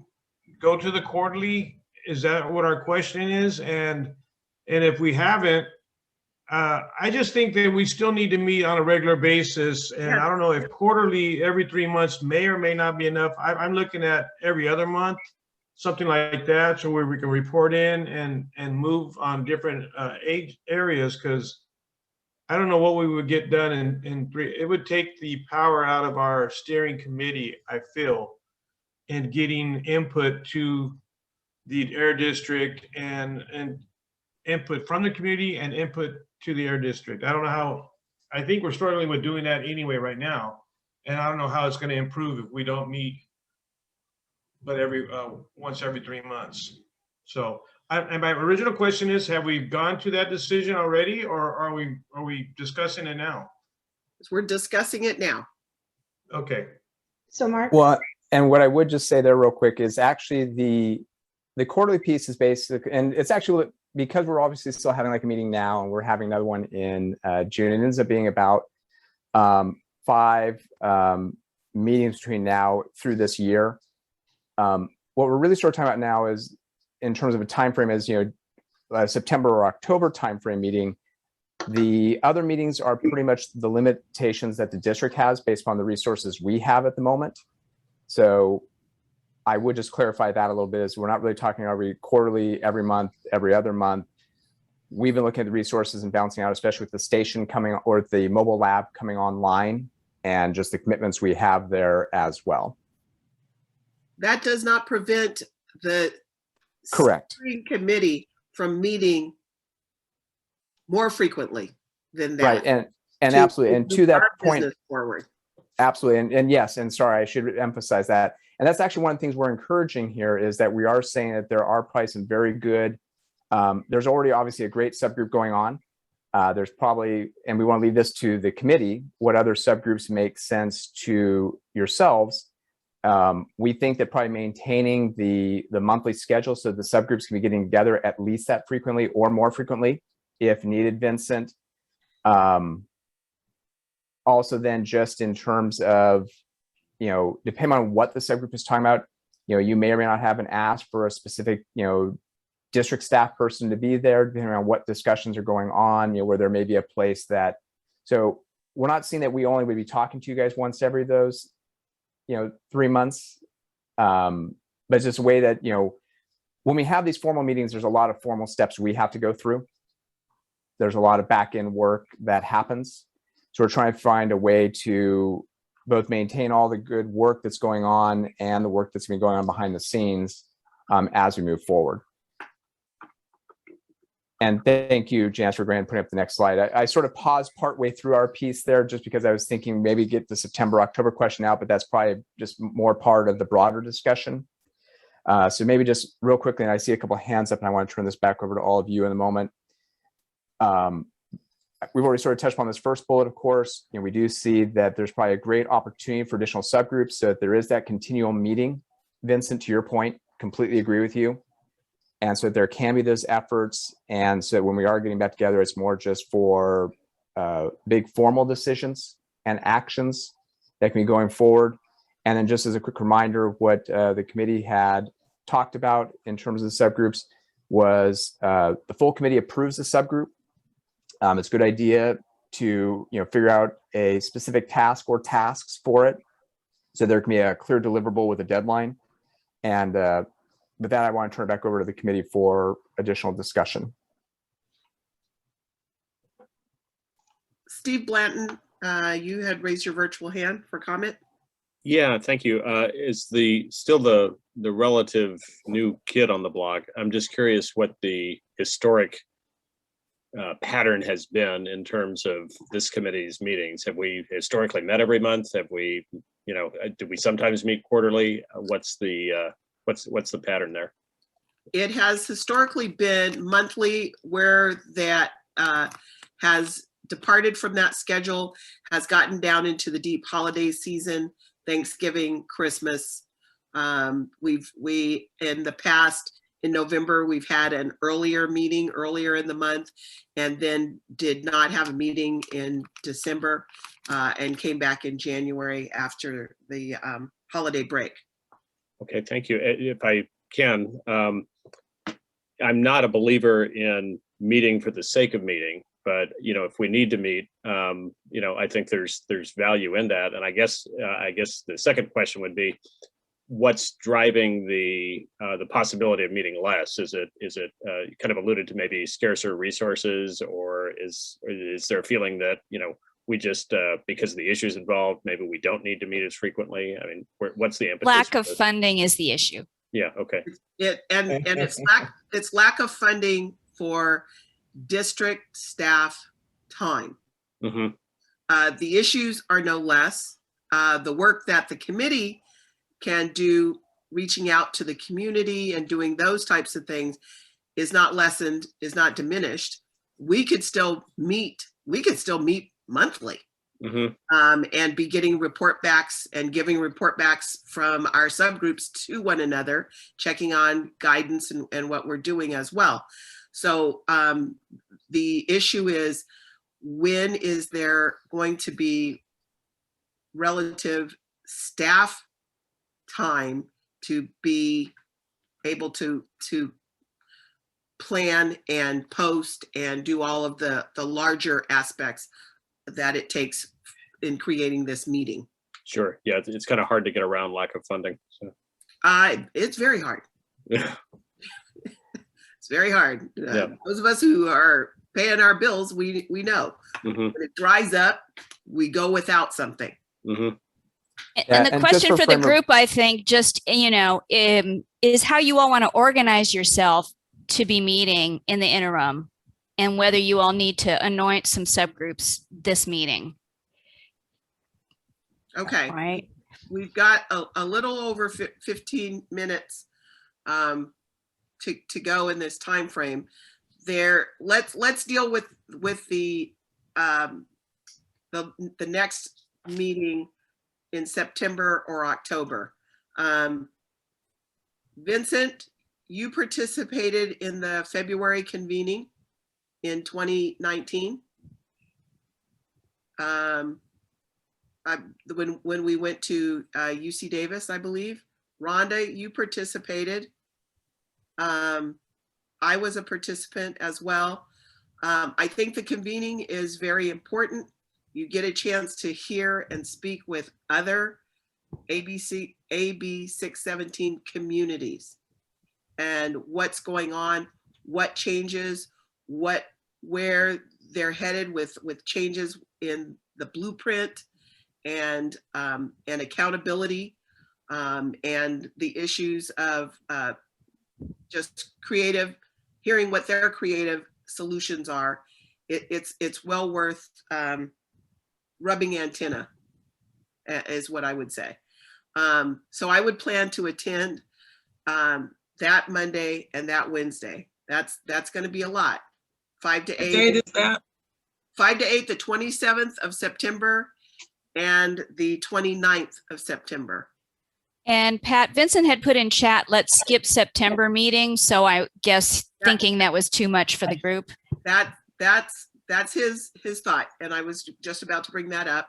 go to the quarterly? Is that what our question is? And if we haven't, I just think that we still need to meet on a regular basis. And I don't know if quarterly every 3 months may or may not be enough. I'm looking at every other month, something like that, so where we can report in and move on different age areas, because I don't know what we would get done in 3. It would take the power out of our steering committee, I feel, in getting input to the air district and input from the community and input to the air district. I don't know how. I think we're struggling with doing that anyway right now, and I don't know how it's going to improve if we don't meet but once every 3 months. So and my original question is, have we gone to that decision already, or are we discussing it now? We're discussing it now. Okay. So Mark? Well, and what I would just say there real quick is actually the quarterly piece is basic, and it's actually because we're obviously still having like a meeting now, and we're having another one in June. It ends up being about 5 meetings between now through this year. What we're really sort of talking about now is, in terms of a time frame, is September or October timeframe meeting. The other meetings are pretty much the limitations that the district has based upon the resources we have at the moment. So I would just clarify that a little bit, is we're not really talking every quarterly, every month, every other month. We've been looking at the resources and balancing out, especially with the station coming, or the mobile lab coming online, and just the commitments we have there as well. That does not prevent the correct steering committee from meeting more frequently than that. Right, and absolutely, and to that point, forward. Absolutely, and yes, and sorry, I should emphasize that. And that's actually one of the things we're encouraging here, is that we are saying that there are probably some very good, there's already obviously a great subgroup going on. There's probably, and we want to leave this to the committee, what other subgroups make sense to yourselves. We think that probably maintaining the monthly schedule, so the subgroups can be getting together at least that frequently or more frequently if needed, Vincent. Also then, just in terms of, depending on what the subgroup is talking about, you may or may not have an ask for a specific, district staff person to be there, depending on what discussions are going on, where there may be a place that, so we're not seeing that we only would be talking to you guys once every those 3 months, but it's just a way that, when we have these formal meetings, there's a lot of formal steps we have to go through. There's a lot of back end work that happens. So we're trying to find a way to both maintain all the good work that's going on and the work that's been going on behind the scenes as we move forward. And thank you, Janice, for putting up the next slide. I sort of paused partway through our piece there just because I was thinking maybe get the September, October question out, but that's probably just more part of the broader discussion. So maybe just real quickly, and I see a couple of hands up, and I want to turn this back over to all of you in a moment. We've already sort of touched on this first bullet, of course. We do see that there's probably a great opportunity for additional subgroups. So if there is that continual meeting, Vincent, to your point, completely agree with you. And so there can be those efforts. And so when we are getting back together, it's more just for big formal decisions and actions that can be going forward. And then just as a quick reminder, what the committee had talked about in terms of the subgroups was the full committee approves the subgroup. It's a good idea to figure out a specific task or tasks for it, so there can be a clear deliverable with a deadline. And with that, I want to turn it back over to the committee for additional discussion. Steve Blanton, you had raised your virtual hand for comment. Yeah, thank you. Is still the relative new kid on the block? I'm just curious what the historic pattern has been in terms of this committee's meetings. Have we historically met every month? Have we, do we sometimes meet quarterly? What's the pattern there? It has historically been monthly, where that has departed from that schedule, has gotten down into the deep holiday season, Thanksgiving, Christmas. We in the past, in November, we've had an earlier meeting earlier in the month, and then did not have a meeting in December, and came back in January after the holiday break. Okay, thank you. If I can, I'm not a believer in meeting for the sake of meeting, but if we need to meet, I think there's value in that. And I guess the second question would be, what's driving the possibility of meeting less? Is it you kind of alluded to maybe scarcer resources, or is there a feeling that we just because of the issues involved, maybe we don't need to meet as frequently? I mean, what's the impetus? Lack of funding is the issue. Yeah. Okay. It's lack of funding for district staff time. Mm-hmm. The issues are no less. The work that the committee can do, reaching out to the community and doing those types of things, is not lessened, is not diminished. We could still meet monthly. Mm-hmm. And be getting report backs and giving report backs from our subgroups to one another, checking on guidance and what we're doing as well. So the issue is, when is there going to be relative staff time to be able to plan and post and do all of the larger aspects that it takes in creating this meeting? Sure. Yeah, it's kind of hard to get around lack of funding. So. It's very hard. Yeah. It's very hard. Yeah. Those of us who are paying our bills, we know. Mm-hmm. When it dries up, we go without something. Mm-hmm. And the question for the group, I think, just, is how you all want to organize yourself to be meeting in the interim, and whether you all need to anoint some subgroups this meeting. Okay. All right. We've got a little over 15 minutes to go in this time frame. Let's deal with the next meeting in September or October. Vincent, you participated in the February convening in 2019. When we went to UC Davis, I believe. Rhonda, you participated. I was a participant as well. I think the convening is very important. You get a chance to hear and speak with other AB 617 communities and what's going on, what changes, where they're headed with changes in the blueprint and accountability, and the issues of just hearing what their creative solutions are. It's well worth rubbing antenna, is what I would say. So I would plan to attend. that Monday and that Wednesday. That's going to be a lot. 5 to 8. What date is that? 5 to 8, the 27th of September and the 29th of September. And Pat, Vincent had put in chat, let's skip September meeting. So I guess thinking that was too much for the group. That's his thought. And I was just about to bring that up.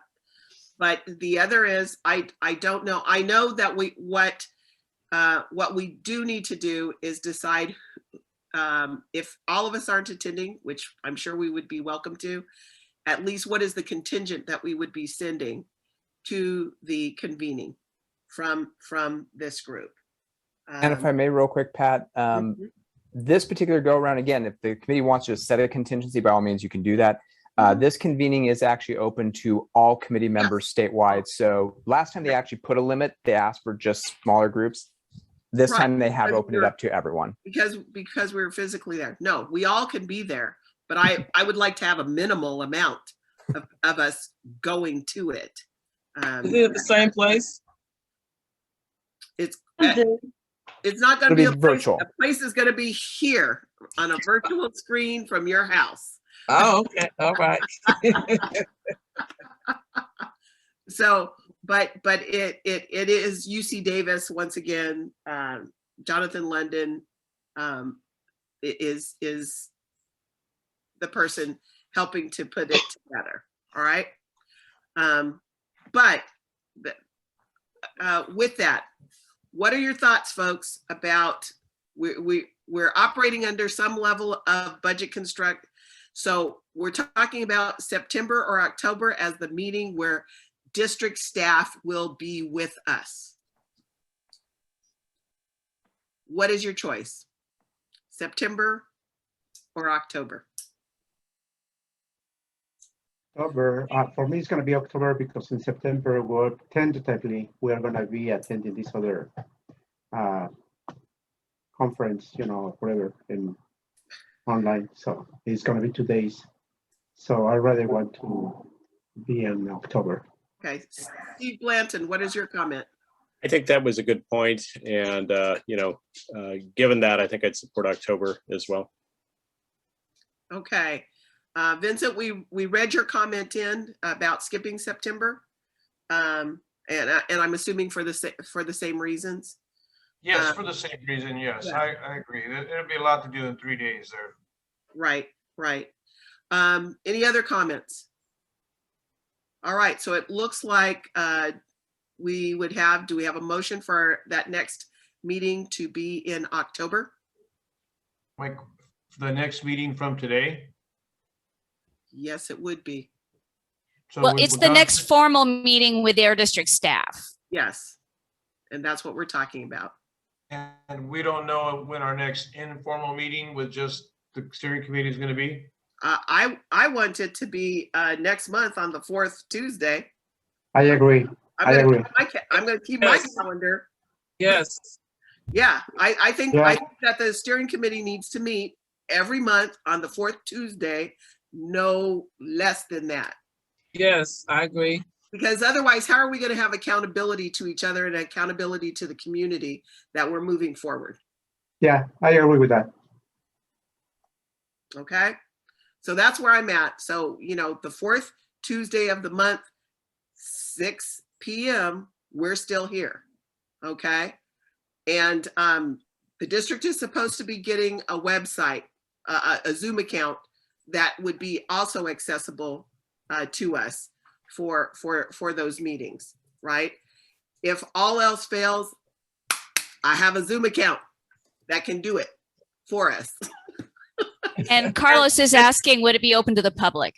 But the other is, I don't know. I know that what we do need to do is decide if all of us aren't attending, which I'm sure we would be welcome to, at least what is the contingent that we would be sending to the convening from this group. And if I may real quick, Pat, this particular go around, again, if the committee wants to set a contingency, by all means, you can do that. This convening is actually open to all committee members statewide. So last time they actually put a limit, they asked for just smaller groups. This time they have opened it up to everyone. Because we're physically there. No, we all can be there, but I would like to have a minimal amount of us going to it. Is it at the same place? It's not going to be a virtual. The place is going to be here on a virtual screen from your house. Oh, okay. All right. So, but it is UC Davis once again. Jonathan London is the person helping to put it together. All right. But with that, what are your thoughts, folks, about we're operating under some level of budget constraint? So we're talking about September or October as the meeting where district staff will be with us. What is your choice? September or October? October. For me, it's going to be October because in September, tentatively, we are going to be attending this other conference, whatever, in online. So it's going to be 2 days. So I rather want to be in October. Okay, Steve Blanton, what is your comment? I think that was a good point. And, given that, I think I'd support October as well. Okay. Vincent, we read your comment in about skipping September. And I'm assuming for the same reasons. Yes, for the same reason, yes, yeah. I agree. It'll be a lot to do in 3 days there. Right. Any other comments? All right, so it looks like do we have a motion for that next meeting to be in October? Like the next meeting from today? Yes, it would be. So well, it's the next formal meeting with their district staff. Yes, and that's what we're talking about. And we don't know when our next informal meeting with just the steering committee is going to be? I want it to be next month on the 4th Tuesday. I agree. I'm going to keep my calendar. Yes. Yeah, I think that the steering committee needs to meet every month on the 4th Tuesday, no less than that. Yes, I agree. Because otherwise, how are we going to have accountability to each other and accountability to the community that we're moving forward? Yeah, I agree with that. Okay, so that's where I'm at. So, the 4th Tuesday of the month, 6 p.m., we're still here. Okay, and the district is supposed to be getting a website, a Zoom account that would be also accessible to us for those meetings, right? If all else fails, I have a Zoom account that can do it for us. And Carlos is asking, would it be open to the public?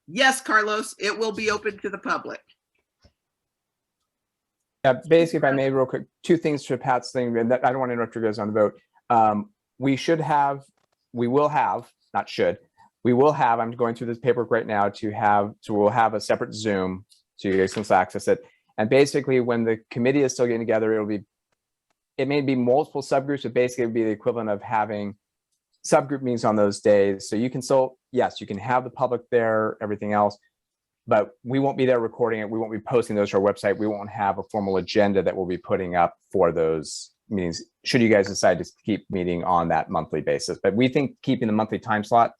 Yes, Carlos, it will be open to the public. Yeah, basically, if I may, real quick, 2 things to Pat's thing, and I don't want to interrupt you guys on the vote. We will have, I'm going through this paperwork right now so we'll have a separate Zoom so you guys can still access it. And basically, when the committee is still getting together, it may be multiple subgroups, but basically it would be the equivalent of having subgroup meetings on those days. So you can still, yes, you can have the public there, everything else, but we won't be there recording it. We won't be posting those to our website. We won't have a formal agenda that we'll be putting up for those meetings, should you guys decide to keep meeting on that monthly basis. But we think keeping the monthly time slot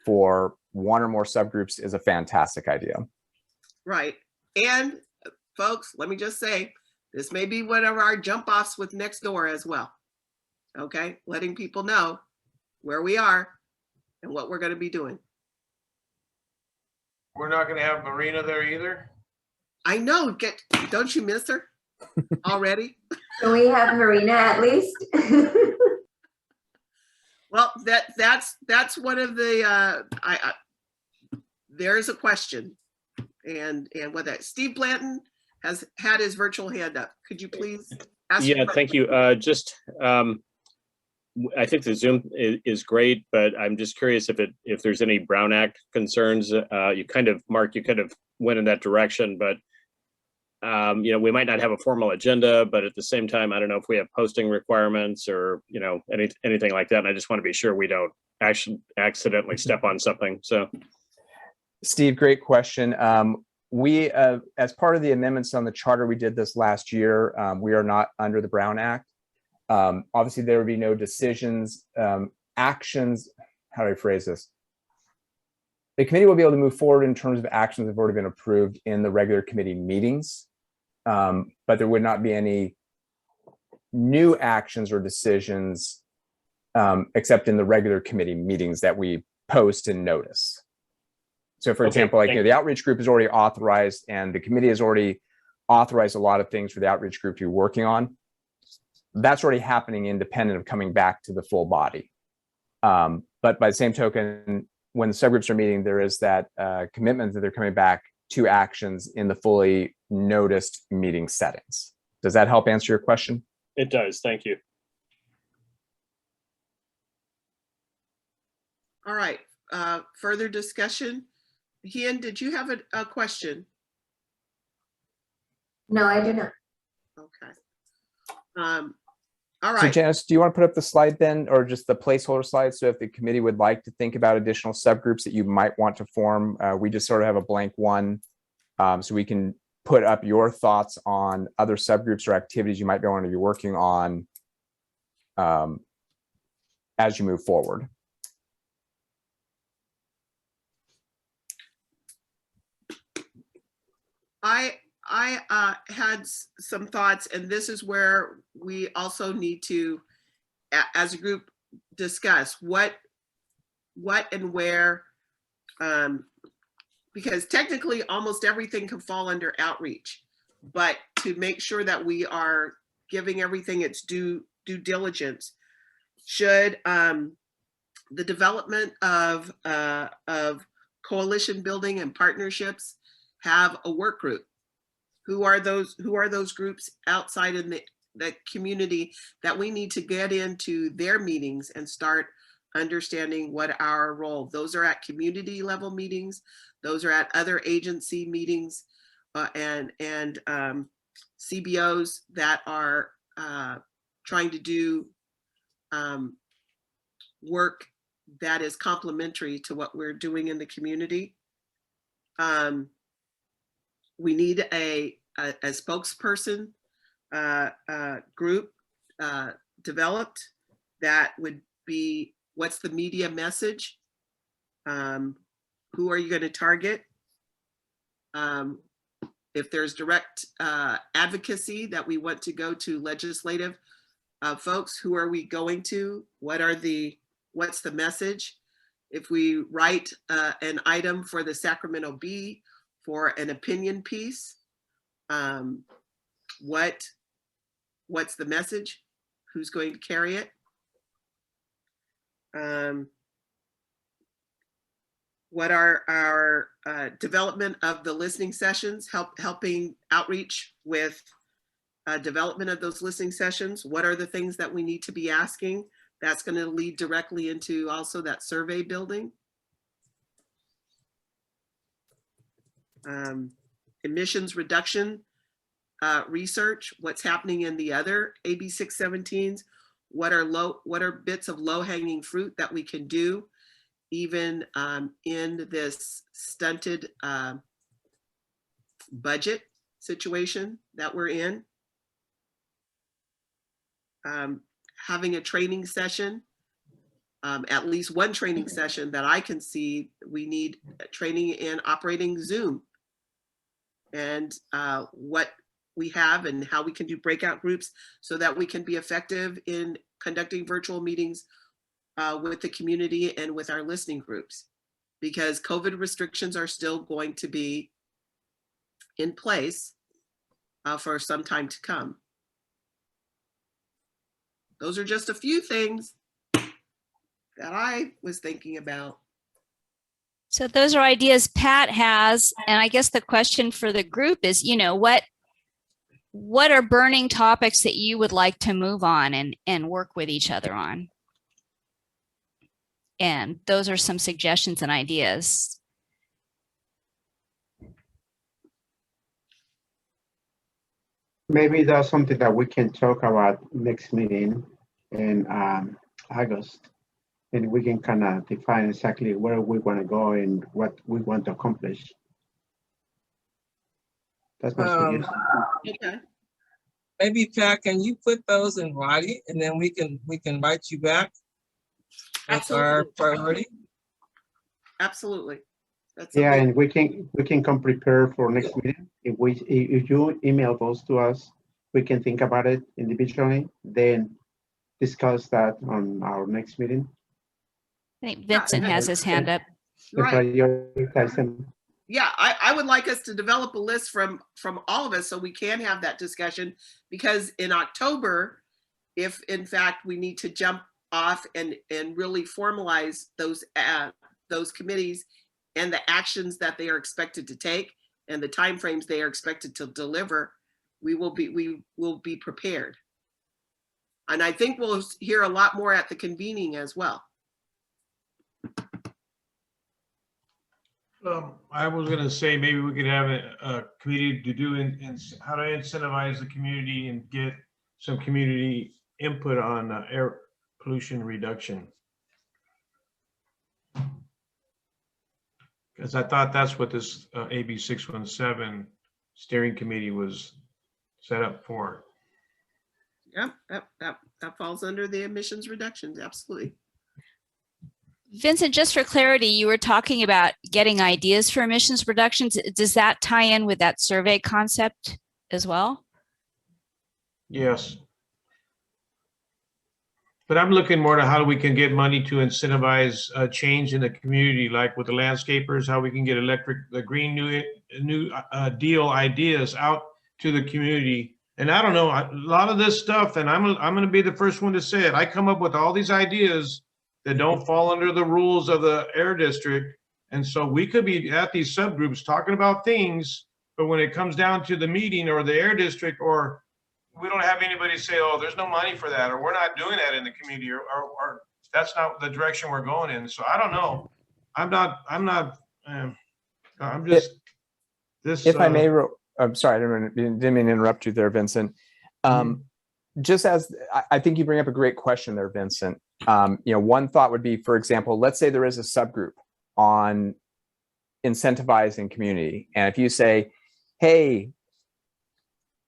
for one or more subgroups is a fantastic idea. Right. And folks, let me just say, this may be one of our jump offs with Nextdoor as well. Okay, letting people know where we are and what we're going to be doing. We're not going to have Marina there either. I know. Don't you miss her already? Can we have Marina at least? Well, that's one of the there's a question, and what that Steve Blanton has had his virtual hand up. Could you please ask? Yeah, thank you. I think the Zoom is great, but I'm just curious if there's any Brown Act concerns. You kind of, Mark, you kind of went in that direction, but you know, we might not have a formal agenda, but at the same time, I don't know if we have posting requirements or, you know, anything like that. And I just want to be sure we don't actually accidentally step on something. So, Steve, great question. We, as part of the amendments on the charter, we did this last year. We are not under the Brown Act. Obviously, there would be no decisions, actions. How do I phrase this? The committee will be able to move forward in terms of actions that have already been approved in the regular committee meetings, but there would not be any new actions or decisions except in the regular committee meetings that we post and notice. So, for example, like, you know, the outreach group is already authorized, and the committee has already authorized a lot of things for the outreach group to be working on. That's already happening independent of coming back to the full body. But by the same token, when the subgroups are meeting, there is that commitment that they're coming back to actions in the fully noticed meeting settings. Does that help answer your question? it does. Thank you. All right. Further discussion. Hien, did you have a question? No, I do not. Okay. All right. So Janice, do you want to put up the slide then, or just the placeholder slide? So if the committee would like to think about additional subgroups that you might want to form, we just sort of have a blank one. So we can put up your thoughts on other subgroups or activities you might want to be working on as you move forward. I had some thoughts, and this is where we also need to, as a group, discuss what and where, because technically almost everything can fall under outreach, but to make sure that we are giving everything its due diligence, should the development of coalition building and partnerships have a work group? Who are those groups outside in the community that we need to get into their meetings and start understanding what our role? Those are at community level meetings. Those are at other agency meetings and CBOs that are trying to do work that is complementary to what we're doing in the community. We need a spokesperson group developed that would be, what's the media message? Who are you going to target? If there's direct advocacy that we want to go to legislative folks, who are we going to? What's the message? If we write an item for the Sacramento Bee for an opinion piece, what's the message? Who's going to carry it? What are our development of the listening sessions, helping outreach with development of those listening sessions? What are the things that we need to be asking? That's going to lead directly into also that survey building. Emissions reduction research, what's happening in the other AB 617s, what are bits of low-hanging fruit that we can do even in this stunted budget situation that we're in. having a training session, at least one training session that I can see. We need training in operating Zoom and what we have and how we can do breakout groups so that we can be effective in conducting virtual meetings with the community and with our listening groups, because COVID restrictions are still going to be in place for some time to come. Those are just a few things that I was thinking about. So those are ideas Pat has, and I guess the question for the group is, you know, what are burning topics that you would like to move on and work with each other on? And those are some suggestions and ideas. Maybe that's something that we can talk about next meeting in August, and we can kind of define exactly where we want to go and what we want to accomplish. That's my suggestion. Okay. Maybe Pat, can you put those in writing, and then we can write you back? That's our priority. Absolutely. That's yeah, and we can come prepared for next meeting. If you email those to us, we can think about it individually, then discuss that on our next meeting. I think Vincent has his hand up. Right. Yeah, I would like us to develop a list from all of us so we can have that discussion, because in October, if in fact we need to jump off and really formalize those committees and the actions that they are expected to take and the timeframes they are expected to deliver, we will be prepared. And I think we'll hear a lot more at the convening as well. I was going to say maybe we could have a committee to do how to incentivize the community and get some community input on air pollution reduction. Because I thought that's what this AB 617 steering committee was set up for. Yep, that falls under the emissions reductions, absolutely. Vincent, just for clarity, you were talking about getting ideas for emissions reductions. Does that tie in with that survey concept as well? Yes. But I'm looking more to how we can get money to incentivize change in the community, like with the landscapers, how we can get the green new deal ideas out to the community. And I don't know, a lot of this stuff, and I'm going to be the first one to say it. I come up with all these ideas that don't fall under the rules of the air district. And so we could be at these subgroups talking about things, but when it comes down to the meeting or the air district, or we don't have anybody say, oh, there's no money for that, or we're not doing that in the community, or that's not the direction we're going in. So I don't know. I'm just this. If I may, I'm sorry, I didn't mean to interrupt you there, Vincent. Just as I think you bring up a great question there, Vincent. One thought would be, for example, let's say there is a subgroup on incentivizing community. And if you say, hey,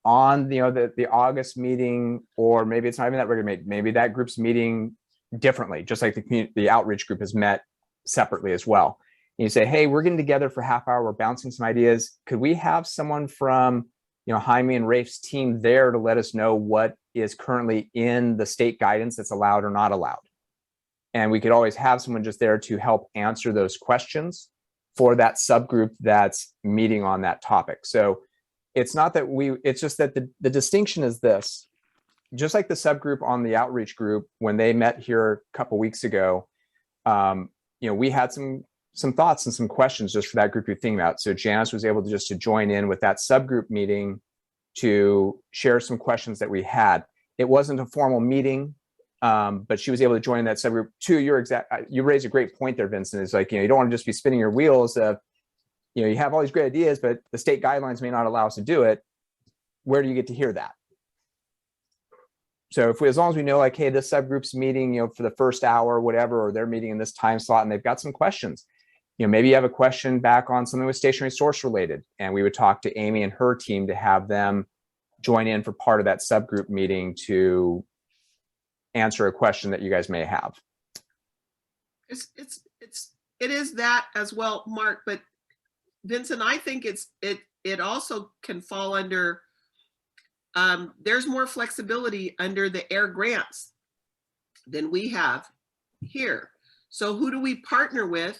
on the August meeting, or maybe it's not even that we're going to maybe that group's meeting differently, just like the outreach group has met separately as well. And you say, hey, we're getting together for half hour, we're bouncing some ideas. Could we have someone from Jaime and Rafe's team there to let us know what is currently in the state guidance that's allowed or not allowed? And we could always have someone just there to help answer those questions for that subgroup that's meeting on that topic. So it's not that it's just that the distinction is this: just like the subgroup on the outreach group, when they met here a couple weeks ago, we had some thoughts and some questions just for that group you're thinking about. So Janice was able to join in with that subgroup meeting to share some questions that we had. It wasn't a formal meeting, but she was able to join that subgroup too. You raised a great point there, Vincent. It's like, you don't want to just be spinning your wheels of, you have all these great ideas, but the state guidelines may not allow us to do it. Where do you get to hear that? So as long as we know, like, hey, this subgroup's meeting, for the first hour or whatever, or they're meeting in this time slot and they've got some questions, maybe you have a question back on something with stationary source related, and we would talk to Amy and her team to have them join in for part of that subgroup meeting to answer a question that you guys may have. It is that as well, Mark, but Vincent, I think it also can fall under, there's more flexibility under the AIR grants than we have here. So who do we partner with,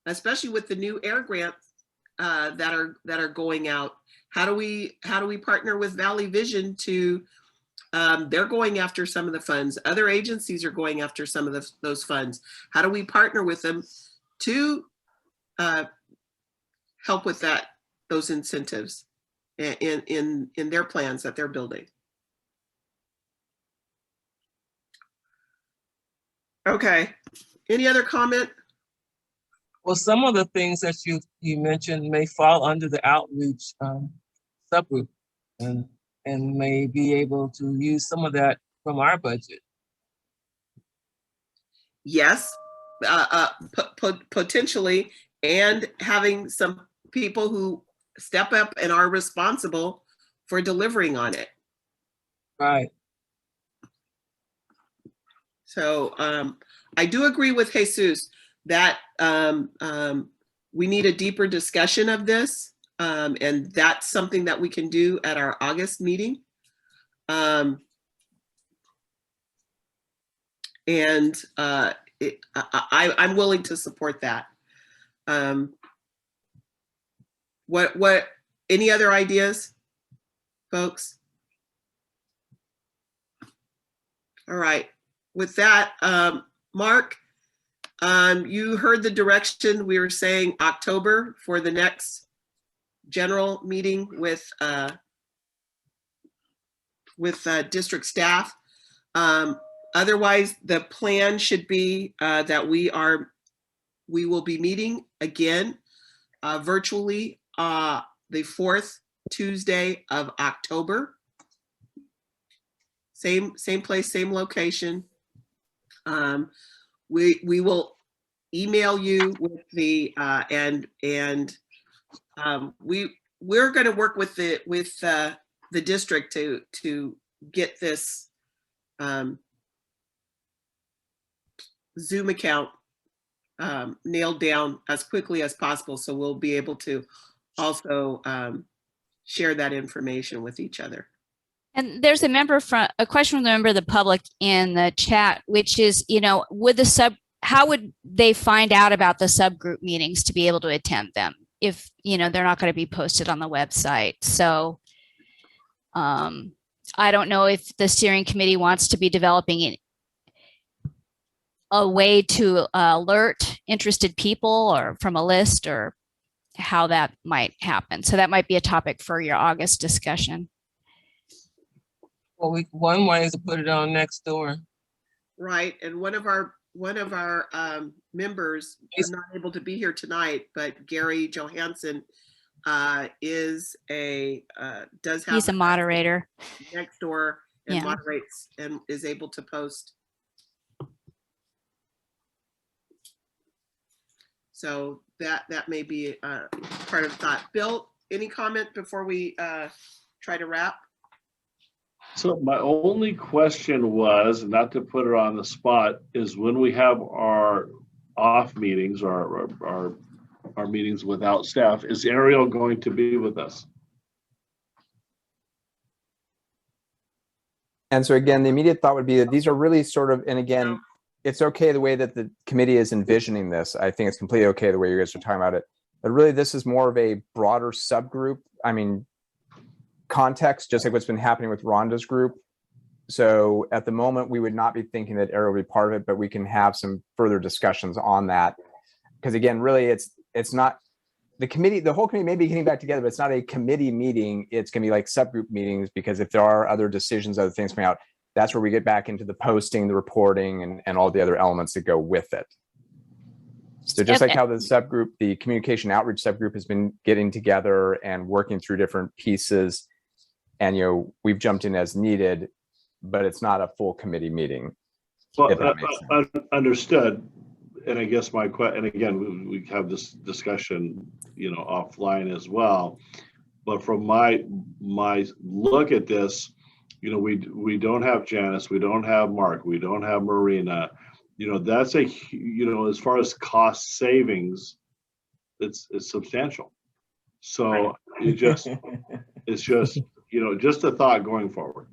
especially with the new AIR grants that are going out? How do we partner with Valley Vision to, they're going after some of the funds. Other agencies are going after some of those funds. How do we partner with them to help with those incentives in their plans that they're building? Okay, any other comment? Well, some of the things that you mentioned may fall under the outreach subgroup and may be able to use some of that from our budget. Yes, potentially, and having some people who step up and are responsible for delivering on it. Right. So I do agree with Jesus that we need a deeper discussion of this, and that's something that we can do at our August meeting. I'm willing to support that. What any other ideas, folks? All right, with that, Mark, you heard the direction. We were saying October for the next general meeting with district staff. Otherwise, the plan should be that we will be meeting again virtually the 4th Tuesday of October. Same place, same location. We will email you with the we're going to work with the district to get this Zoom account nailed down as quickly as possible, so we'll be able to also share that information with each other. And there's a question from the member of the public in the chat, which is, how would they find out about the subgroup meetings to be able to attend them if, they're not going to be posted on the website? So I don't know if the steering committee wants to be developing a way to alert interested people or from a list, or how that might happen. So that might be a topic for your August discussion. Well, one way is to put it on Nextdoor. Right, and one of our members is not able to be here tonight, but Gary Johansson does have. He's a moderator. Nextdoor and moderates and is able to post. So that may be part of the thought. Bill, any comment before we try to wrap? So my only question was, not to put it on the spot, is when we have our off meetings or our meetings without staff, is Ariel going to be with us? And so again, the immediate thought would be that these are really sort of, and again, it's okay the way that the committee is envisioning this. I think it's completely okay the way you guys are talking about it. But really, this is more of a broader subgroup. I mean, context, just like what's been happening with Rhonda's group. So at the moment, we would not be thinking that Ariel will be part of it, but we can have some further discussions on that. Because again, really, it's not the committee, the whole committee may be getting back together, but it's not a committee meeting. It's going to be like subgroup meetings, because if there are other decisions, other things coming out, that's where we get back into the posting, the reporting, and all the other elements that go with it. So just like how the subgroup, the communication outreach subgroup has been getting together and working through different pieces, and we've jumped in as needed, but it's not a full committee meeting. Well, understood. And I guess my question, and again, we have this discussion, offline as well. But from my look at this, You know, we don't have Janice, we don't have Mark, we don't have Marina. You know, that's as far as cost savings, it's substantial. So it's just, just a thought going forward.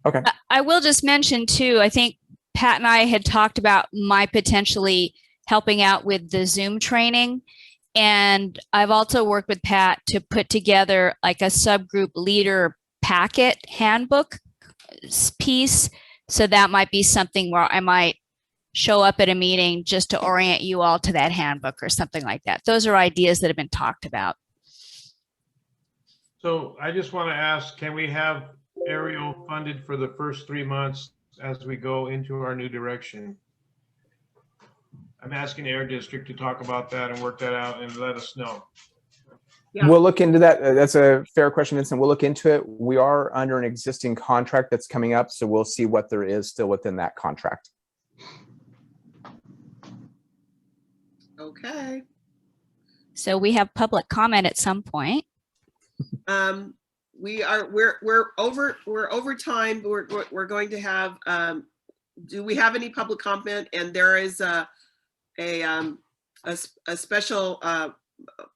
Okay. I will just mention too, I think Pat and I had talked about my potentially helping out with the Zoom training. And I've also worked with Pat to put together like a subgroup leader packet handbook piece. So that might be something where I might show up at a meeting just to orient you all to that handbook or something like that. Those are ideas that have been talked about. So I just want to ask, can we have Ariel funded for the first 3 months as we go into our new direction? I'm asking Air District to talk about that and work that out and let us know. Yeah. We'll look into that. That's a fair question, Vincent. We'll look into it. We are under an existing contract that's coming up, so we'll see what there is still within that contract. Okay. So we have public comment at some point. We're over time. We're going to have. Do we have any public comment? And there is a special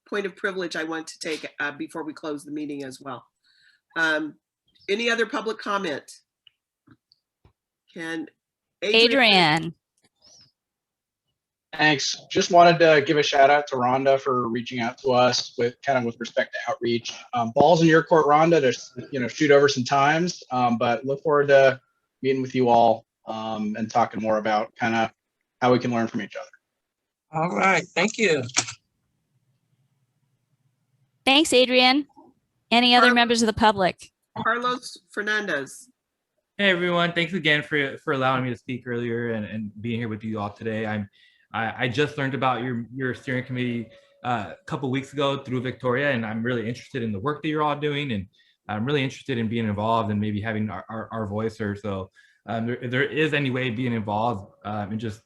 point of privilege I want to take before we close the meeting as well. Any other public comment? Can Adrian. Thanks. Just wanted to give a shout out to Rhonda for reaching out to us with respect to outreach. Ball's in your court, Rhonda, to shoot over some times, but look forward to meeting with you all and talking more about kind of how we can learn from each other. All right, thank you. Thanks, Adrian. Any other members of the public? Carlos Fernandez. Hey everyone, thanks again for allowing me to speak earlier and being here with you all today. I just learned about your steering committee a couple weeks ago through Victoria, and I'm really interested in the work that you're all doing, and I'm really interested in being involved and maybe having our voice heard. So if there is any way being involved and just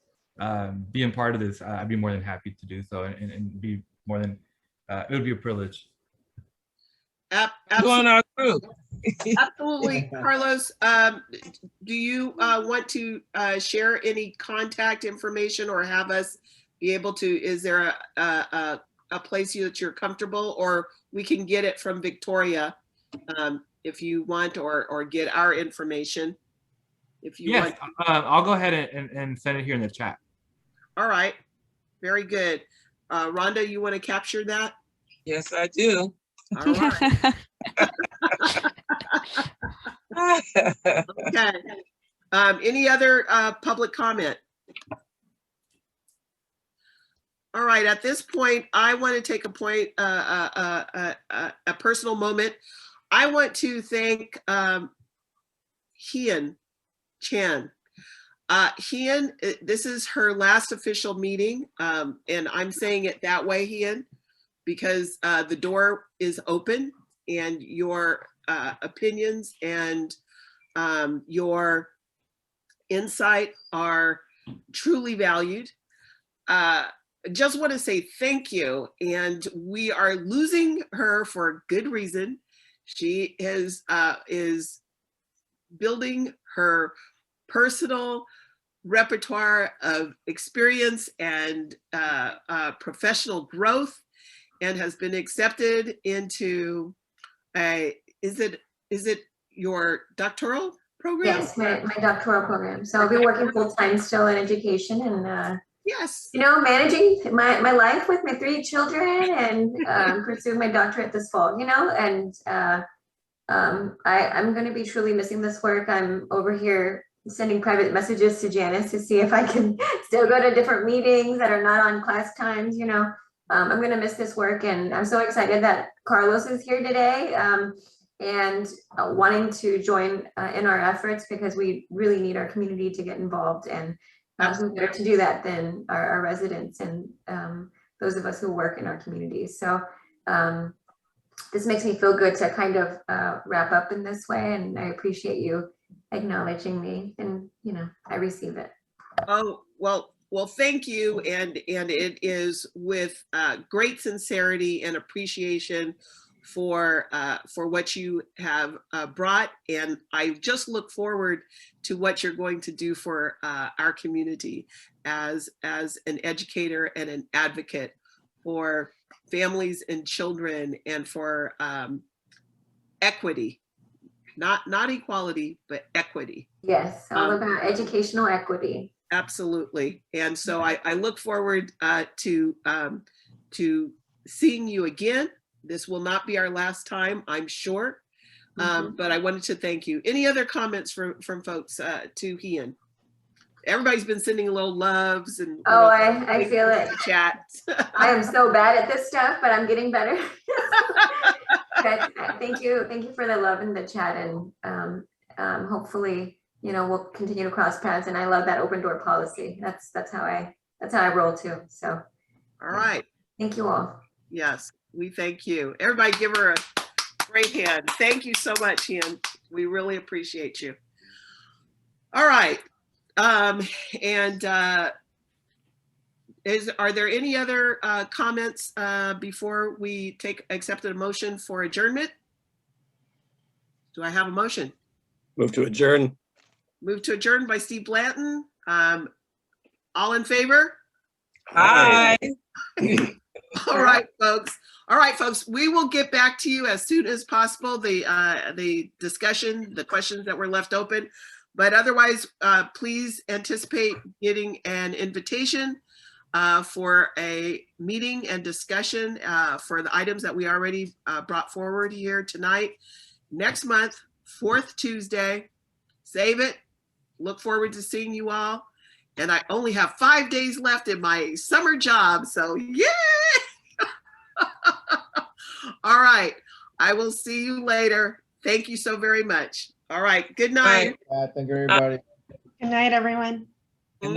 being part of this, I'd be more than happy to do so, and be more than it would be a privilege. Join our group. Absolutely. Carlos, do you want to share any contact information or have us be able to, is there a place that you're comfortable, or we can get it from Victoria if you want, or get our information if you want. I'll go ahead and send it here in the chat. All right, very good. Rhonda, you want to capture that? Yes, I do. All right. Okay. Any other public comment? All right. At this point, I want to take a personal moment. I want to thank Hien Chan. Hien, this is her last official meeting, and I'm saying it that way, Hien, because the door is open and your opinions and your insight are truly valued. Just want to say thank you. And we are losing her for good reason. She is building her personal repertoire of experience and professional growth, and has been accepted into is it your doctoral program? Yes, my doctoral program. So I'll be working full time still in education, and yes, managing my life with my 3 children and pursuing my doctorate this fall. And I'm going to be truly missing this work. I'm over here sending private messages to Janice to see if I can still go to different meetings that are not on class times. I'm going to miss this work, and I'm so excited that Carlos is here today and wanting to join in our efforts, because we really need our community to get involved, and who better to do that than our residents and those of us who work in our communities. So this makes me feel good to kind of wrap up in this way, and I appreciate you acknowledging me, and I receive it. Oh, well, thank you. And it is with great sincerity and appreciation for what you have brought, and I just look forward to what you're going to do for our community as an educator and an advocate for families and children, and for equity, not equality, but equity. Yes, all about educational equity. Absolutely. And so I look forward to seeing you again. This will not be our last time, I'm sure. But I wanted to thank you. Any other comments from folks to Ian? Everybody's been sending little loves and I feel it. Chat. I am so bad at this stuff, but I'm getting better. But thank you for the love in the chat, and hopefully, you know, we'll continue to cross paths. And I love that open door policy. That's how I roll too. So, all right. Thank you all. Yes, we thank you. Everybody, give her a great hand. Thank you so much, Ian. We really appreciate you. All right. Are there any other comments before we accept a motion for adjournment? Do I have a motion? Move to adjourn. Move to adjourn by Steve Blanton. All in favor? Hi. All right, folks. All right, folks, we will get back to you as soon as possible, the discussion, the questions that were left open. But otherwise, please anticipate getting an invitation for a meeting and discussion for the items that we already brought forward here tonight. Next month, 4th Tuesday. Save it. Look forward to seeing you all. And I only have 5 days left in my summer job, so yay! All right. I will see you later. Thank you so very much. All right. Good night. Thank you, everybody. Good night, everyone. Good night.